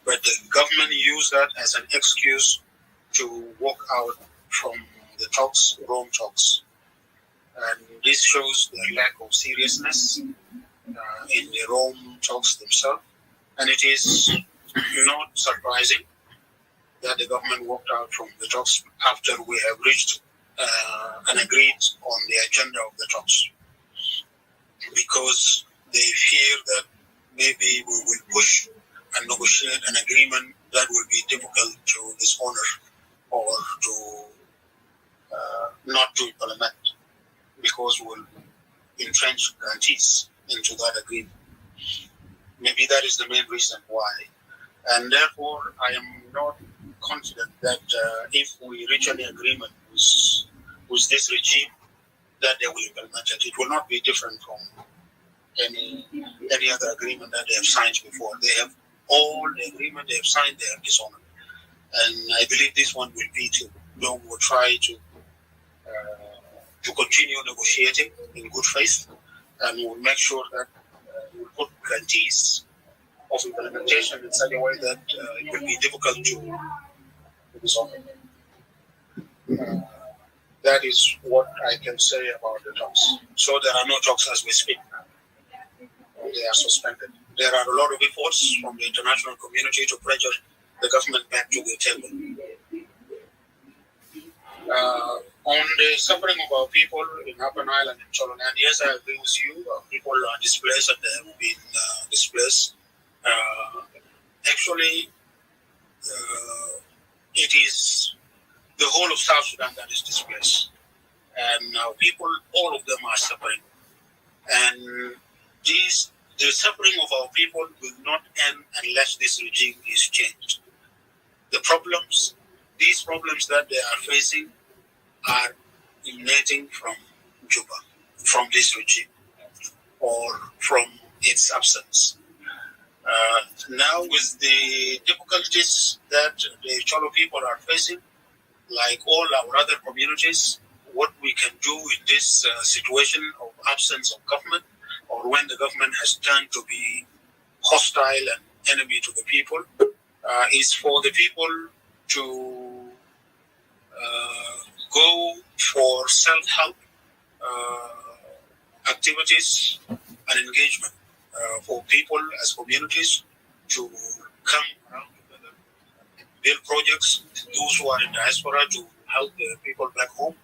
but the government used that as an excuse to walk out from the talks, Rome talks. And this shows the lack of seriousness in the Rome talks themselves. And it is not surprising that the government walked out from the talks after we have reached and agreed on the agenda of the talks, because they fear that maybe we will push and negotiate an agreement that will be difficult to dishonor or to not to implement, because we'll entrench guarantees into that agreement. Maybe that is the main reason why. And therefore, I am not confident that if we reach any agreement with this regime, that they will implement it. It will not be different from any other agreement that they have signed before. They have all the agreement they have signed, they have dishonored. And I believe this one will be too. We will try to continue negotiating in good faith, and we'll make sure that we'll put guarantees of implementation in such a way that it will be difficult to dishonor. That is what I can say about the talks. So there are no talks as we speak now. They are suspended. There are a lot of efforts from the international community to pressure the government back to the table. On the suffering of our people in Upper Nile and in Chollo, and yes, I agree with you. People are displaced and they have been displaced. Actually, it is the whole of South Sudan that is displaced. And people, all of them are suffering. And the suffering of our people will not end unless this regime is changed. These problems that they are facing are emanating from Juba, from this regime, or from its absence. Now with the difficulties that the Chollo people are facing, like all our other communities, what we can do in this situation of absence of government, or when the government has turned to be hostile and enemy to the people, is for the people to go for self-help activities and engagement, for people as communities to come around together, build projects, those who are in diaspora to help the people back home,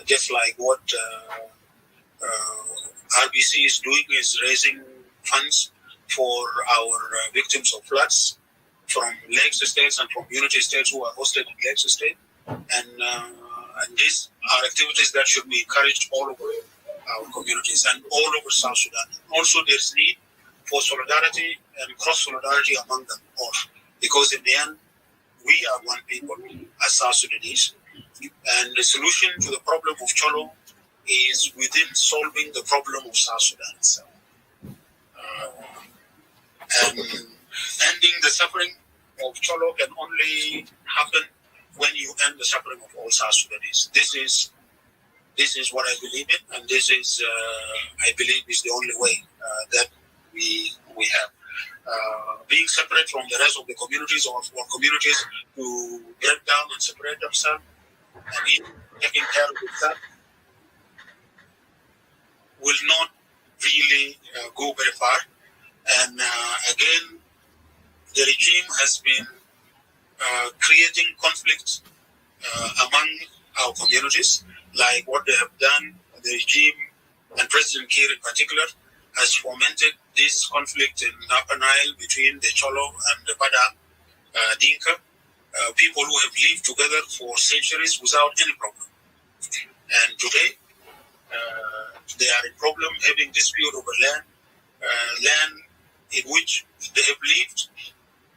just like what RBC is doing, is raising funds for our victims of floods from Lakes Estates and from Unity Estates who are hosted in Lakes Estate. And these are activities that should be encouraged all over our communities and all over South Sudan. Also, there's need for solidarity and cross-solidarity among them all, because in the end, we are one people as South Sudanese. And the solution to the problem of Chollo is within solving the problem of South Sudan itself. And ending the suffering of Chollo can only happen when you end the suffering of all South Sudanese. This is what I believe in, and this is, I believe, is the only way that we have. Being separate from the rest of the communities, or communities to break down and separate themselves, and taking care of itself, will not really go very far. And again, the regime has been creating conflict among our communities, like what they have done. The regime and President Kiir in particular has fomented this conflict in Upper Nile between the Chollo and the Bada Dinka, people who have lived together for centuries without any problem. And today, they are in problem having dispute over land in which they have lived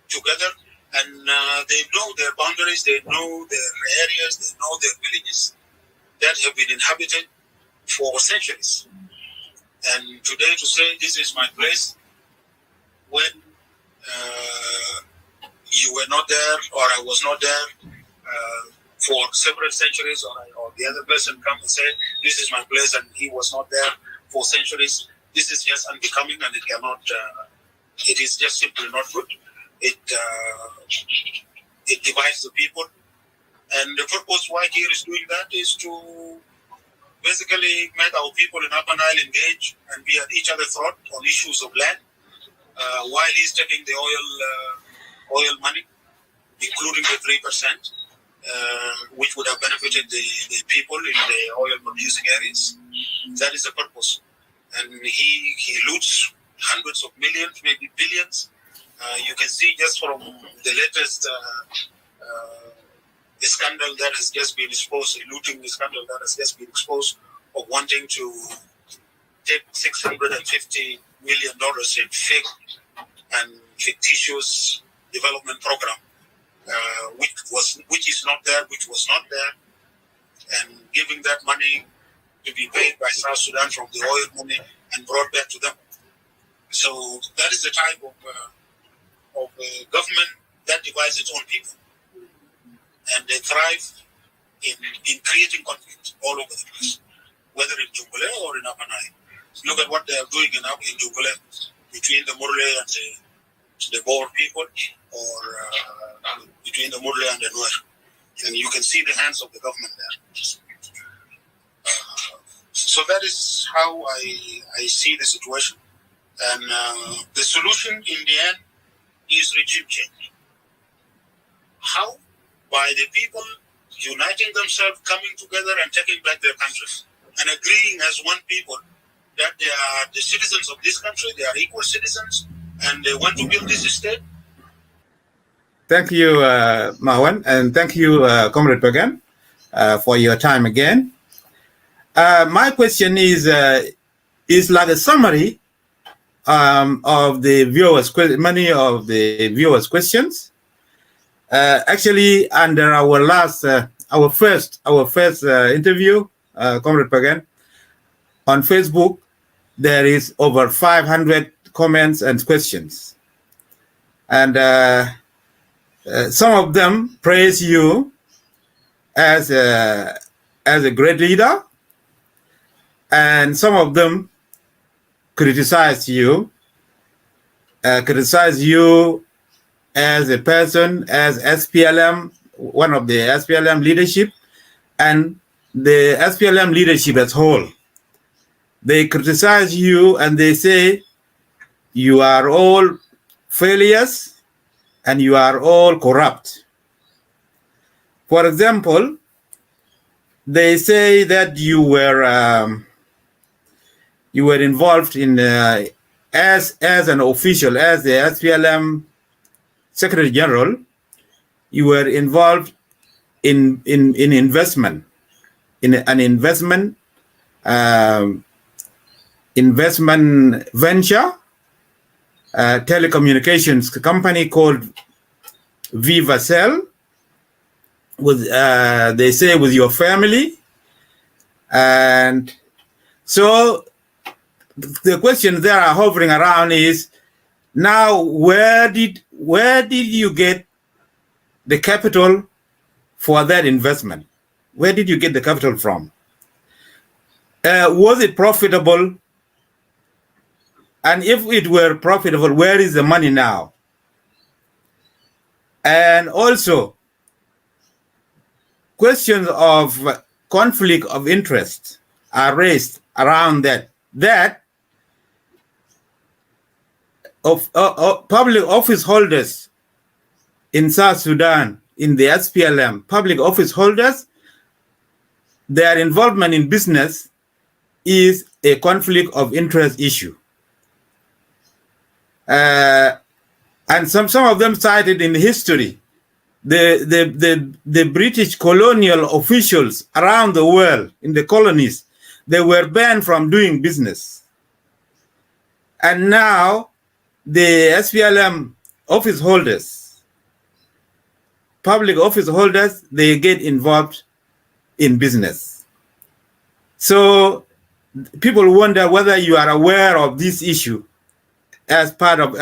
together, and they know their boundaries, they know their areas, they know their villages that have been inhabited for centuries. And today to say this is my place when you were not there or I was not there for several centuries, or the other person come and say this is my place and he was not there for centuries, this is just unbecoming, and it cannot, it is just simply not good. It divides the people, and the purpose why Kir is doing that is to basically make our people in Upper Nile engage and be at each other's throat on issues of land, while he's taking the oil money, including the 3%, which would have benefited the people in the oil producing areas. That is the purpose. And he loots hundreds of millions, maybe billions. You can see just from the latest scandal that has just been exposed, a looting scandal that has just been exposed, of wanting to take $650 million in fake and fictitious development program, which is not there, which was not there, and giving that money to be paid by South Sudan from the oil money and brought back to them. So that is the type of government that divides its own people, and they thrive in creating conflict all over the place, whether in Jungle or in Upper Nile. Look at what they are doing in Jungle between the Murle and the Boer people, or between the Murle and the Nuer, and you can see the hands of the government there. So that is how I see the situation, and the solution in the end is regime change. How? By the people uniting themselves, coming together and taking back their country, and agreeing as one people that they are the citizens of this country, they are equal citizens, and they want to build this state. Thank you, Marwan, and thank you, Comrade Pagan, for your time again. My question is like a summary of the viewers' many of the viewers' questions. Actually, under our last, our first interview, Comrade Pagan, on Facebook, there is over 500 comments and questions, and some of them praise you as a great leader, and some of them criticize you as a person, as SPLM, one of the SPLM leadership, and the SPLM leadership as whole. They criticize you and they say you are all failures and you are all corrupt. For example, they say that you were involved in as an official, as the SPLM Secretary General, you were involved in investment, in an investment venture, telecommunications company called VivaCell, with they say with your family. And so the question that are hovering around is, now where did you get the capital for that investment? Where did you get the capital from? Was it profitable? And if it were profitable, where is the money now? And also, questions of conflict of interest are raised around that of public office holders in South Sudan, in the SPLM, public office holders, their involvement in business is a conflict of interest issue. And some of them cited in history the British colonial officials around the world in the colonies, they were banned from doing business. And now the SPLM office holders, public office holders, they get involved in business. So people wonder whether you are aware of this issue as part of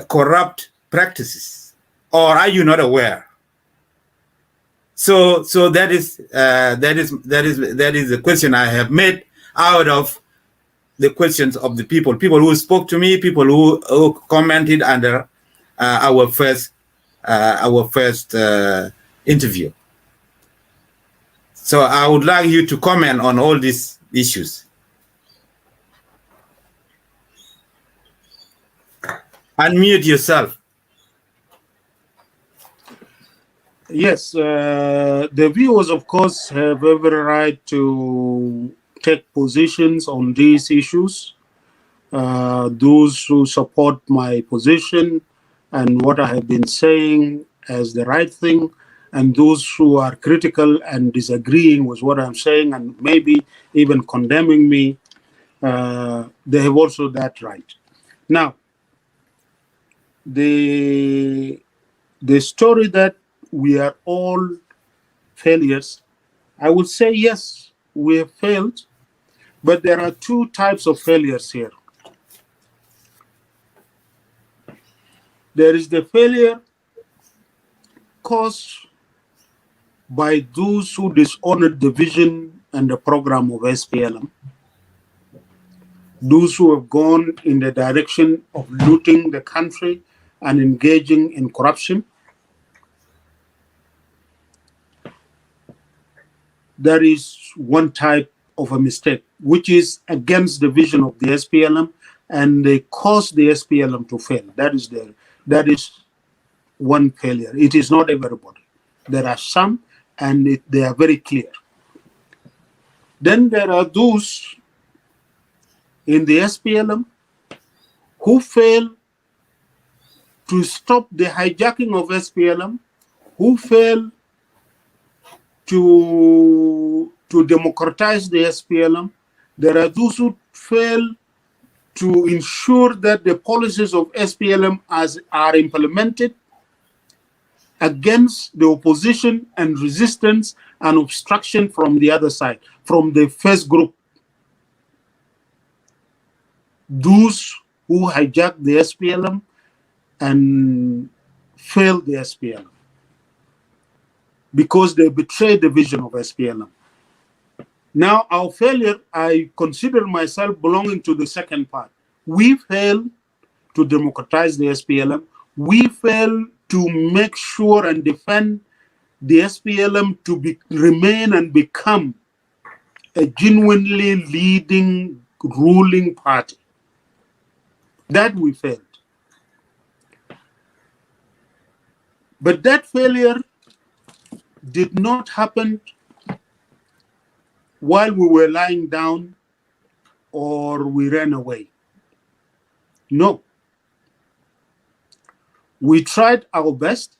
corrupt practices, or are you not aware? So that is the question I have made out of the questions of the people who spoke to me, people who commented under our first interview. So I would like you to comment on all these issues. Unmute yourself. Yes, the viewers, of course, have every right to take positions on these issues. Those who support my position and what I have been saying as the right thing, and those who are critical and disagreeing with what I'm saying and maybe even condemning me, they have also that right. Now, the story that we are all failures, I would say yes, we have failed, but there are two types of failures here. There is the failure caused by those who dishonored the vision and the program of SPLM, those who have gone in the direction of looting the country and engaging in corruption. That is one type of a mistake, which is against the vision of the SPLM, and they cause the SPLM to fail. That is one failure. It is not everybody. There are some, and they are very clear. Then there are those in the SPLM who fail to stop the hijacking of SPLM, who fail to democratize the SPLM. There are those who fail to ensure that the policies of SPLM are implemented against the opposition and resistance and obstruction from the other side, from the first group. Those who hijack the SPLM and fail the SPLM because they betrayed the vision of SPLM. Now, our failure, I consider myself belonging to the second part. We failed to democratize the SPLM. We failed to make sure and defend the SPLM to remain and become a genuinely leading, ruling party. That we failed. But that failure did not happen while we were lying down or we ran away. No. We tried our best.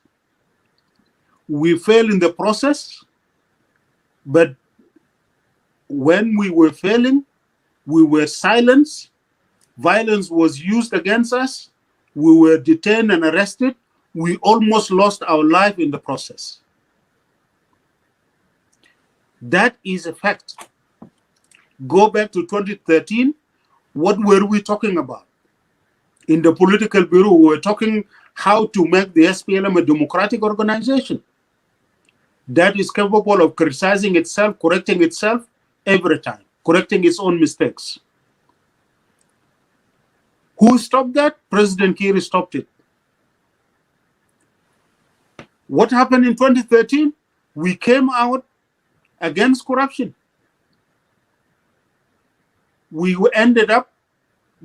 We failed in the process. But when we were failing, we were silenced. Violence was used against us. We were detained and arrested. We almost lost our life in the process. That is a fact. Go back to 2013. What were we talking about? In the political bureau, we were talking how to make the SPLM a democratic organization that is capable of criticizing itself, correcting itself every time, correcting its own mistakes. Who stopped that? President Kiir stopped it. What happened in 2013? We came out against corruption. We ended up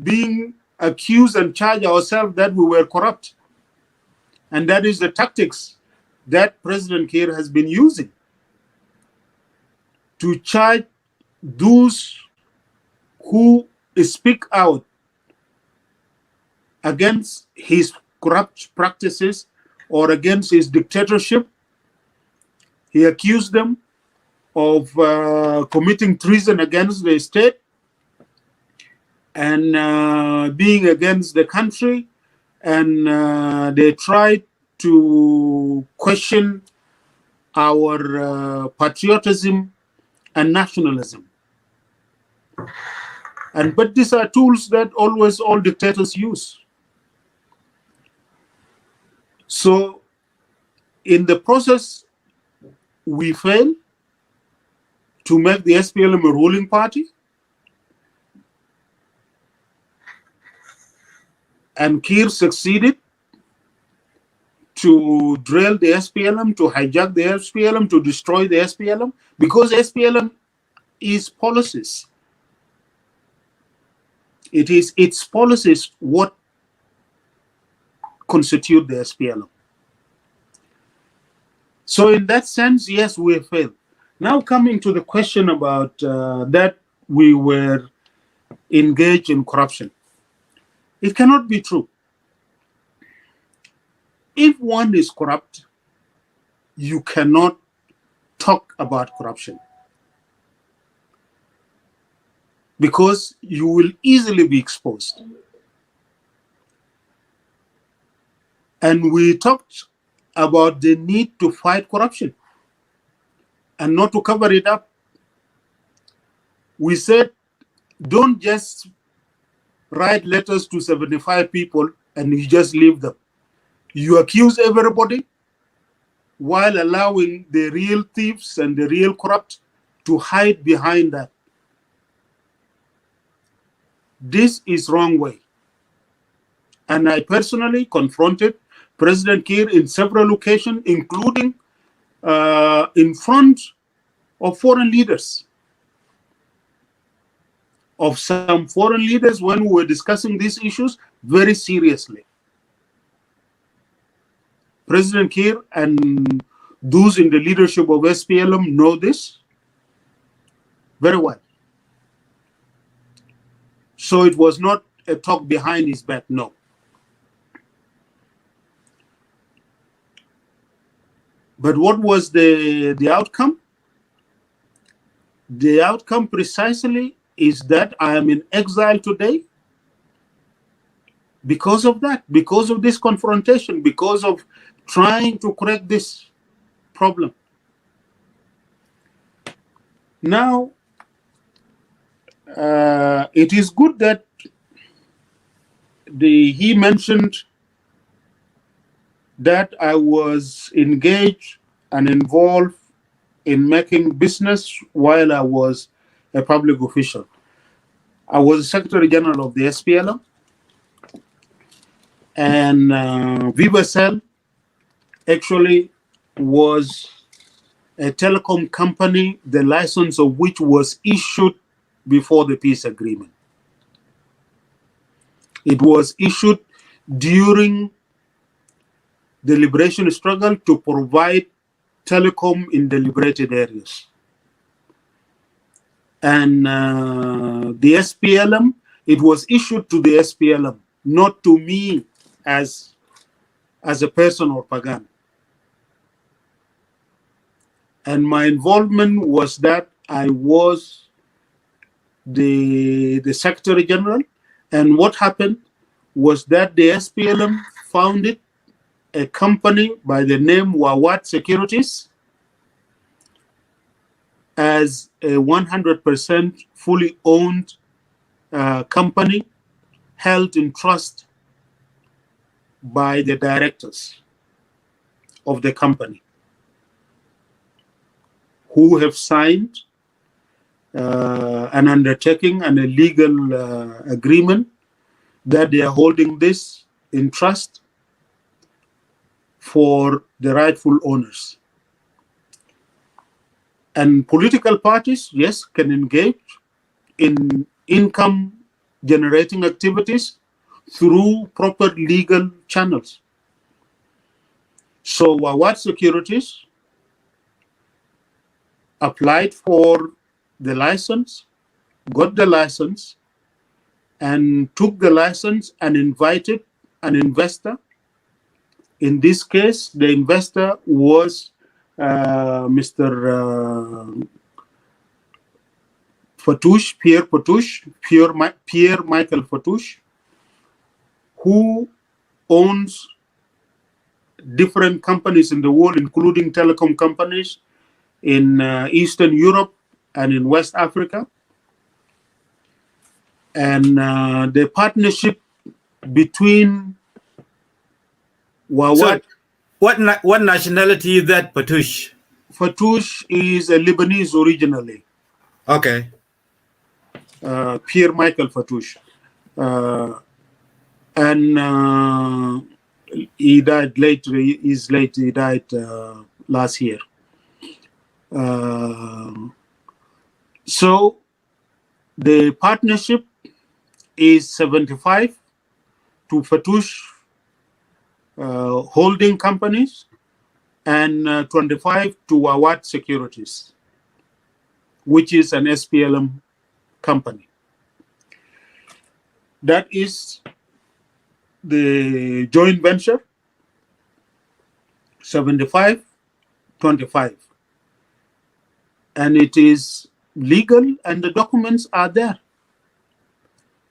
being accused and charged ourselves that we were corrupt. And that is the tactics that President Kiir has been using to charge those who speak out against his corrupt practices or against his dictatorship. He accused them of committing treason against the state and being against the country, and they tried to question our patriotism and nationalism. But these are tools that always all dictators use. So in the process, we failed to make the SPLM a ruling party. And Kiir succeeded to drill the SPLM, to hijack the SPLM, to destroy the SPLM, because SPLM is policies. It is its policies what constitute the SPLM. So in that sense, yes, we have failed. Now coming to the question about that we were engaged in corruption. It cannot be true. If one is corrupt, you cannot talk about corruption, because you will easily be exposed. And we talked about the need to fight corruption and not to cover it up. We said, don't just write letters to 75 people and you just leave them. You accuse everybody while allowing the real thieves and the real corrupt to hide behind that. This is wrong way. And I personally confronted President Kiir in several occasions, including in front of foreign leaders. Of some foreign leaders when we were discussing these issues very seriously. President Kiir and those in the leadership of SPLM know this very well. So it was not a talk behind his back, no. But what was the outcome? The outcome precisely is that I am in exile today because of that, because of this confrontation, because of trying to correct this problem. Now, it is good that he mentioned that I was engaged and involved in making business while I was a public official. I was Secretary General of the SPLM, and Vivacell actually was a telecom company, the license of which was issued before the peace agreement. It was issued during the liberation struggle to provide telecom in the liberated areas. And the SPLM, it was issued to the SPLM, not to me as a person or Pagan. And my involvement was that I was the Secretary General, and what happened was that the SPLM founded a company by the name Wawat Securities as a 100% fully owned company held in trust by the directors of the company, who have signed an undertaking and a legal agreement that they are holding this in trust for the rightful owners. And political parties, yes, can engage in income generating activities through proper legal channels. So Wawat Securities applied for the license, got the license, and took the license and invited an investor In this case, the investor was Mr. Fatouche, Pierre Fatouche, Pierre Michael Fatouche, who owns different companies in the world, including telecom companies in Eastern Europe and in West Africa. And the partnership between Wawat. So what nationality is that, Fatouche? Fatouche is a Lebanese originally. Okay. Pierre Michael Fatouche. And he died late. He's late. He died last year. So the partnership is 75 to Fatouche holding companies and 25 to Wawat Securities, which is an SPLM company. That is the joint venture, 75-25. And it is legal and the documents are there.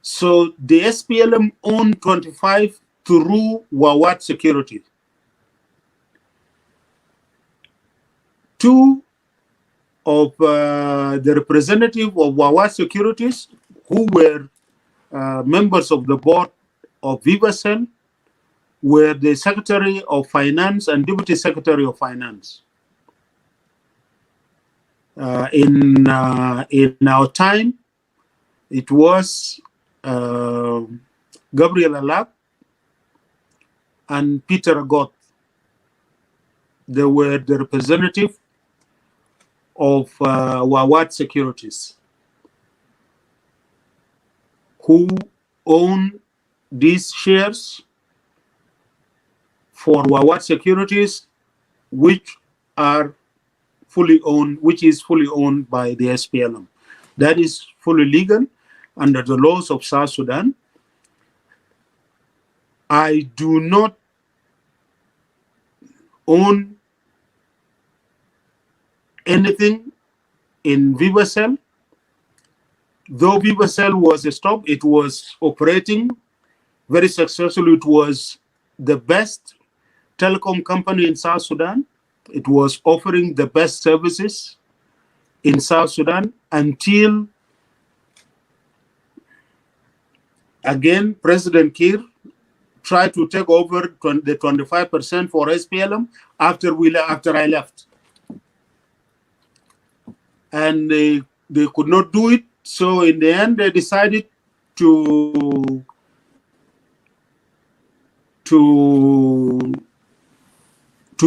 So the SPLM owned 25 through Wawat Security. Two of the representative of Wawat Securities, who were members of the board of Vivacell, were the Secretary of Finance and Deputy Secretary of Finance. In our time, it was Gabriel Alap and Peter Agot. They were the representative of Wawat Securities, who own these shares for Wawat Securities, which are fully owned, which is fully owned by the SPLM. That is fully legal under the laws of South Sudan. I do not own anything in Vivacell. Though Vivacell was stopped, it was operating very successfully. It was the best telecom company in South Sudan. It was offering the best services in South Sudan until, again, President Kiir tried to take over the 25% for SPLM after I left. And they could not do it. So in the end, they decided to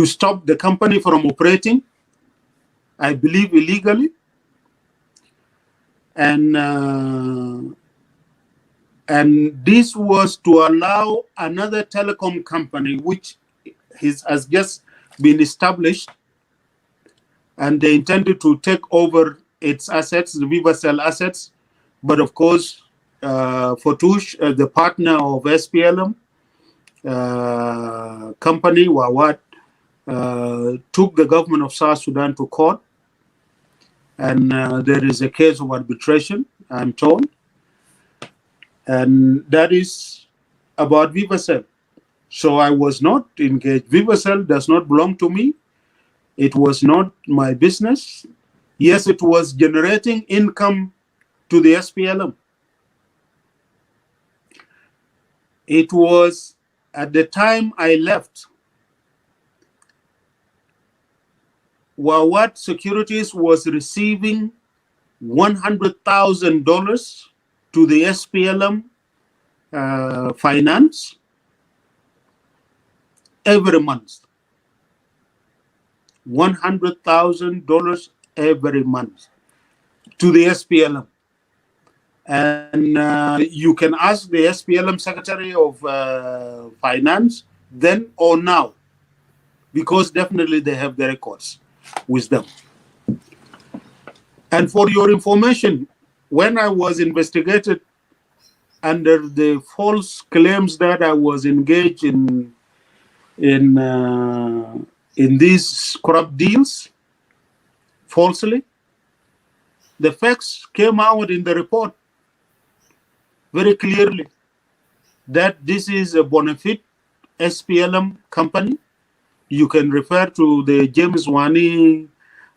stop the company from operating, I believe illegally. And this was to allow another telecom company, which has just been established, and they intended to take over its assets, the Vivacell assets. But of course, Fatouche, the partner of SPLM company, Wawat, took the government of South Sudan to court. And there is a case of arbitration, I'm told. And that is about Vivacell. So I was not engaged. Vivacell does not belong to me. It was not my business. Yes, it was generating income to the SPLM. It was, at the time I left, Wawat Securities was receiving $100,000 to the SPLM finance every month. $100,000 every month to the SPLM. And you can ask the SPLM Secretary of Finance then or now, because definitely they have the records with them. And for your information, when I was investigated under the false claims that I was engaged in in these corrupt deals falsely. The facts came out in the report very clearly that this is a bona fide SPLM company. You can refer to the James Wani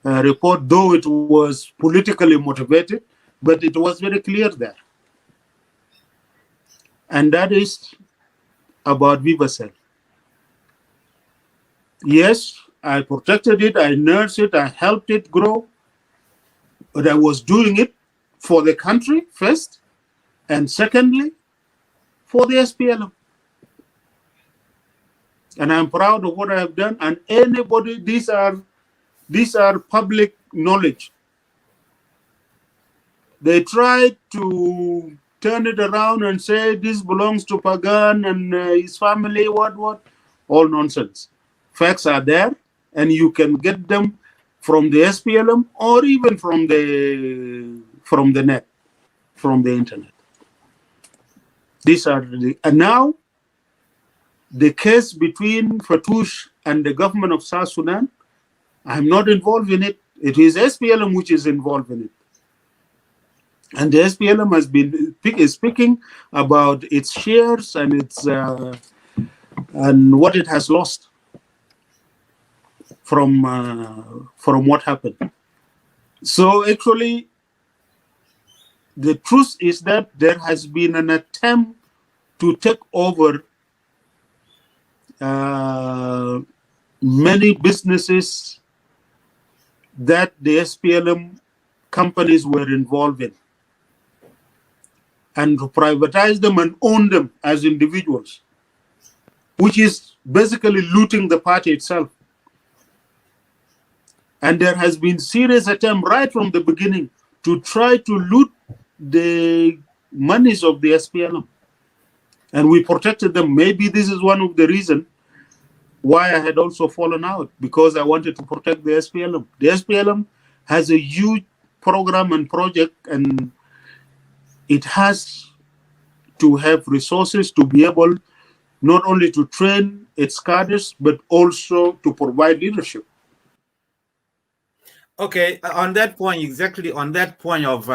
report, though it was politically motivated, but it was very clear there. And that is about Vivacell. Yes, I protected it, I nursed it, I helped it grow, but I was doing it for the country first, and secondly, for the SPLM. And I'm proud of what I have done. And anybody, these are public knowledge. They tried to turn it around and say this belongs to Pagan and his family, what, all nonsense. Facts are there, and you can get them from the SPLM or even from the net, from the internet. These are and now the case between Fatouche and the government of South Sudan, I'm not involved in it. It is SPLM which is involved in it. And the SPLM has been speaking about its shares and its and what it has lost from what happened. So actually, the truth is that there has been an attempt to take over many businesses that the SPLM companies were involved in, and to privatize them and own them as individuals, which is basically looting the party itself. And there has been serious attempt right from the beginning to try to loot the monies of the SPLM. And we protected them. Maybe this is one of the reasons why I had also fallen out, because I wanted to protect the SPLM. The SPLM has a huge program and project, and it has to have resources to be able not only to train its cadres, but also to provide leadership. Okay, on that point, exactly on that point of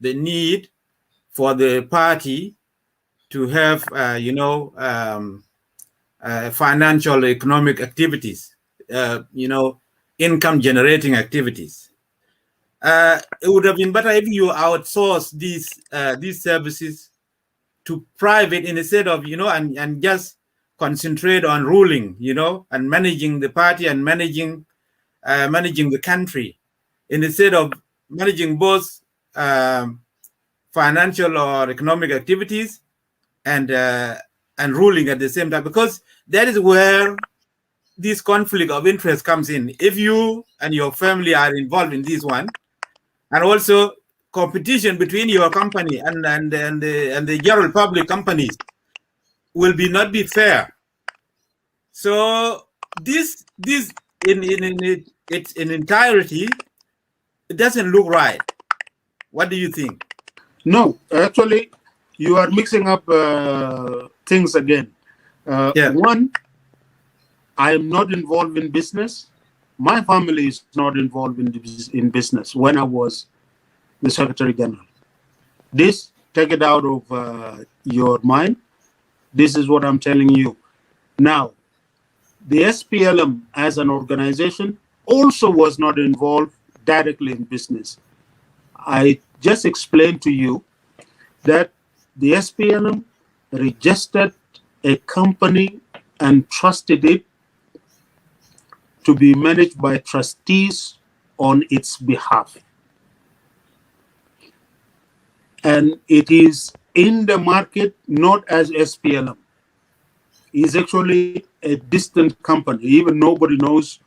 the need for the party to have, financial economic activities, income generating activities. It would have been better if you outsource these services to private instead of, and just concentrate on ruling, and managing the party and managing the country, instead of managing both financial or economic activities and ruling at the same time, because that is where this conflict of interest comes in. If you and your family are involved in this one, and also competition between your company and the general public companies will not be fair. So this in its entirety, it doesn't look right. What do you think? No, actually, you are mixing up things again. One, I am not involved in business. My family is not involved in business when I was the Secretary General. This, take it out of your mind. This is what I'm telling you. Now, the SPLM as an organization also was not involved directly in business. I just explained to you that the SPLM registered a company and trusted it to be managed by trustees on its behalf. And it is in the market not as SPLM. It's actually a distant company. Even nobody knows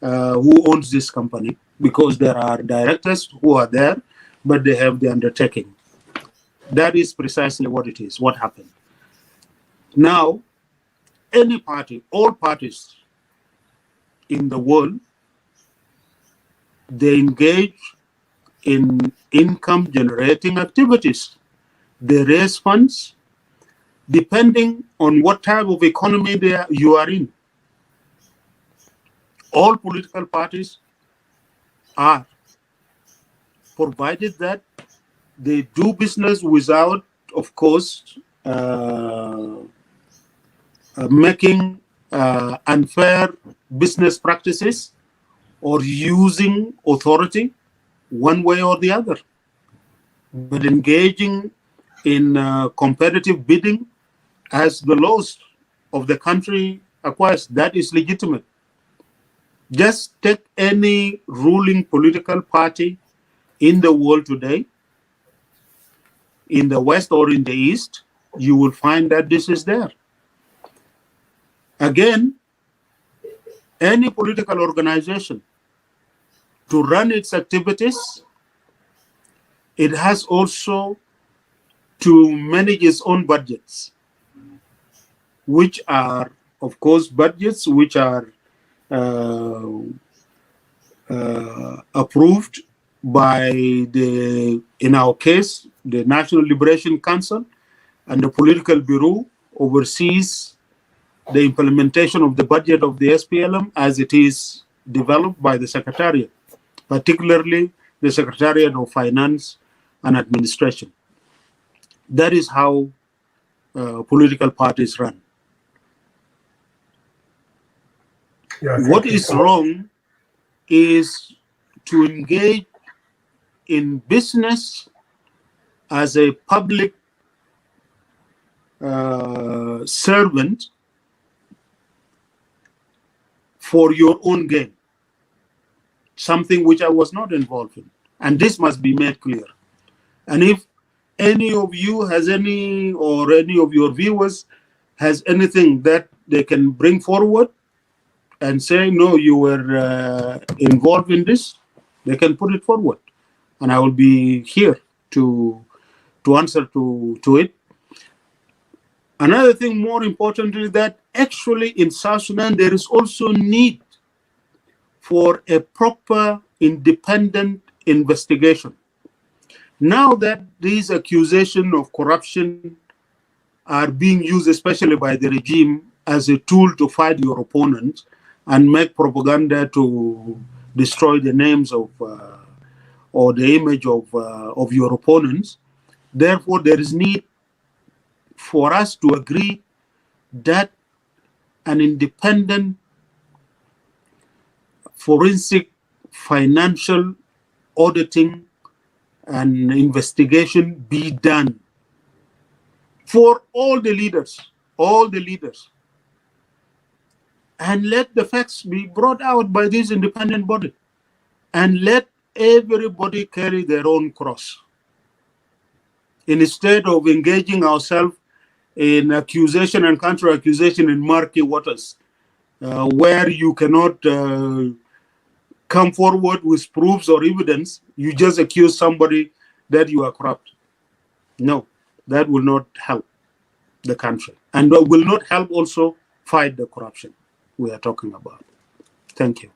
who owns this company, because there are directors who are there, but they have the undertaking. That is precisely what it is, what happened. Now, any party, all parties in the world, they engage in income generating activities. They raise funds depending on what type of economy you are in. all political parties are, provided that they do business without, of course, making unfair business practices or using authority one way or the other, but engaging in competitive bidding as the laws of the country acquires. That is legitimate. Just take any ruling political party in the world today, in the West or in the East, you will find that this is there. Again, any political organization, to run its activities, it has also to manage its own budgets, which are, of course, budgets which are approved by in our case, the National Liberation Council, and the Political Bureau oversees the implementation of the budget of the SPLM as it is developed by the Secretariat, particularly the Secretariat of Finance and Administration. That is how political parties run. Yeah, what is wrong is to engage in business as a public servant for your own gain, something which I was not involved in. And this must be made clear. And if any of you has any, or any of your viewers has anything that they can bring forward and say, no, you were involved in this, they can put it forward. And I will be here to answer to it. Another thing more important is that actually in South Sudan, there is also need for a proper independent investigation. Now that these accusations of corruption are being used, especially by the regime, as a tool to fight your opponents and make propaganda to destroy the names of or the image of your opponents, therefore there is need for us to agree that an independent forensic financial auditing and investigation be done for all the leaders, and let the facts be brought out by this independent body, and let everybody carry their own cross. Instead of engaging ourselves in accusation and counter-accusation in murky waters, where you cannot come forward with proofs or evidence, you just accuse somebody that you are corrupt. No, that will not help the country, and will not help also fight the corruption we are talking about. Thank you.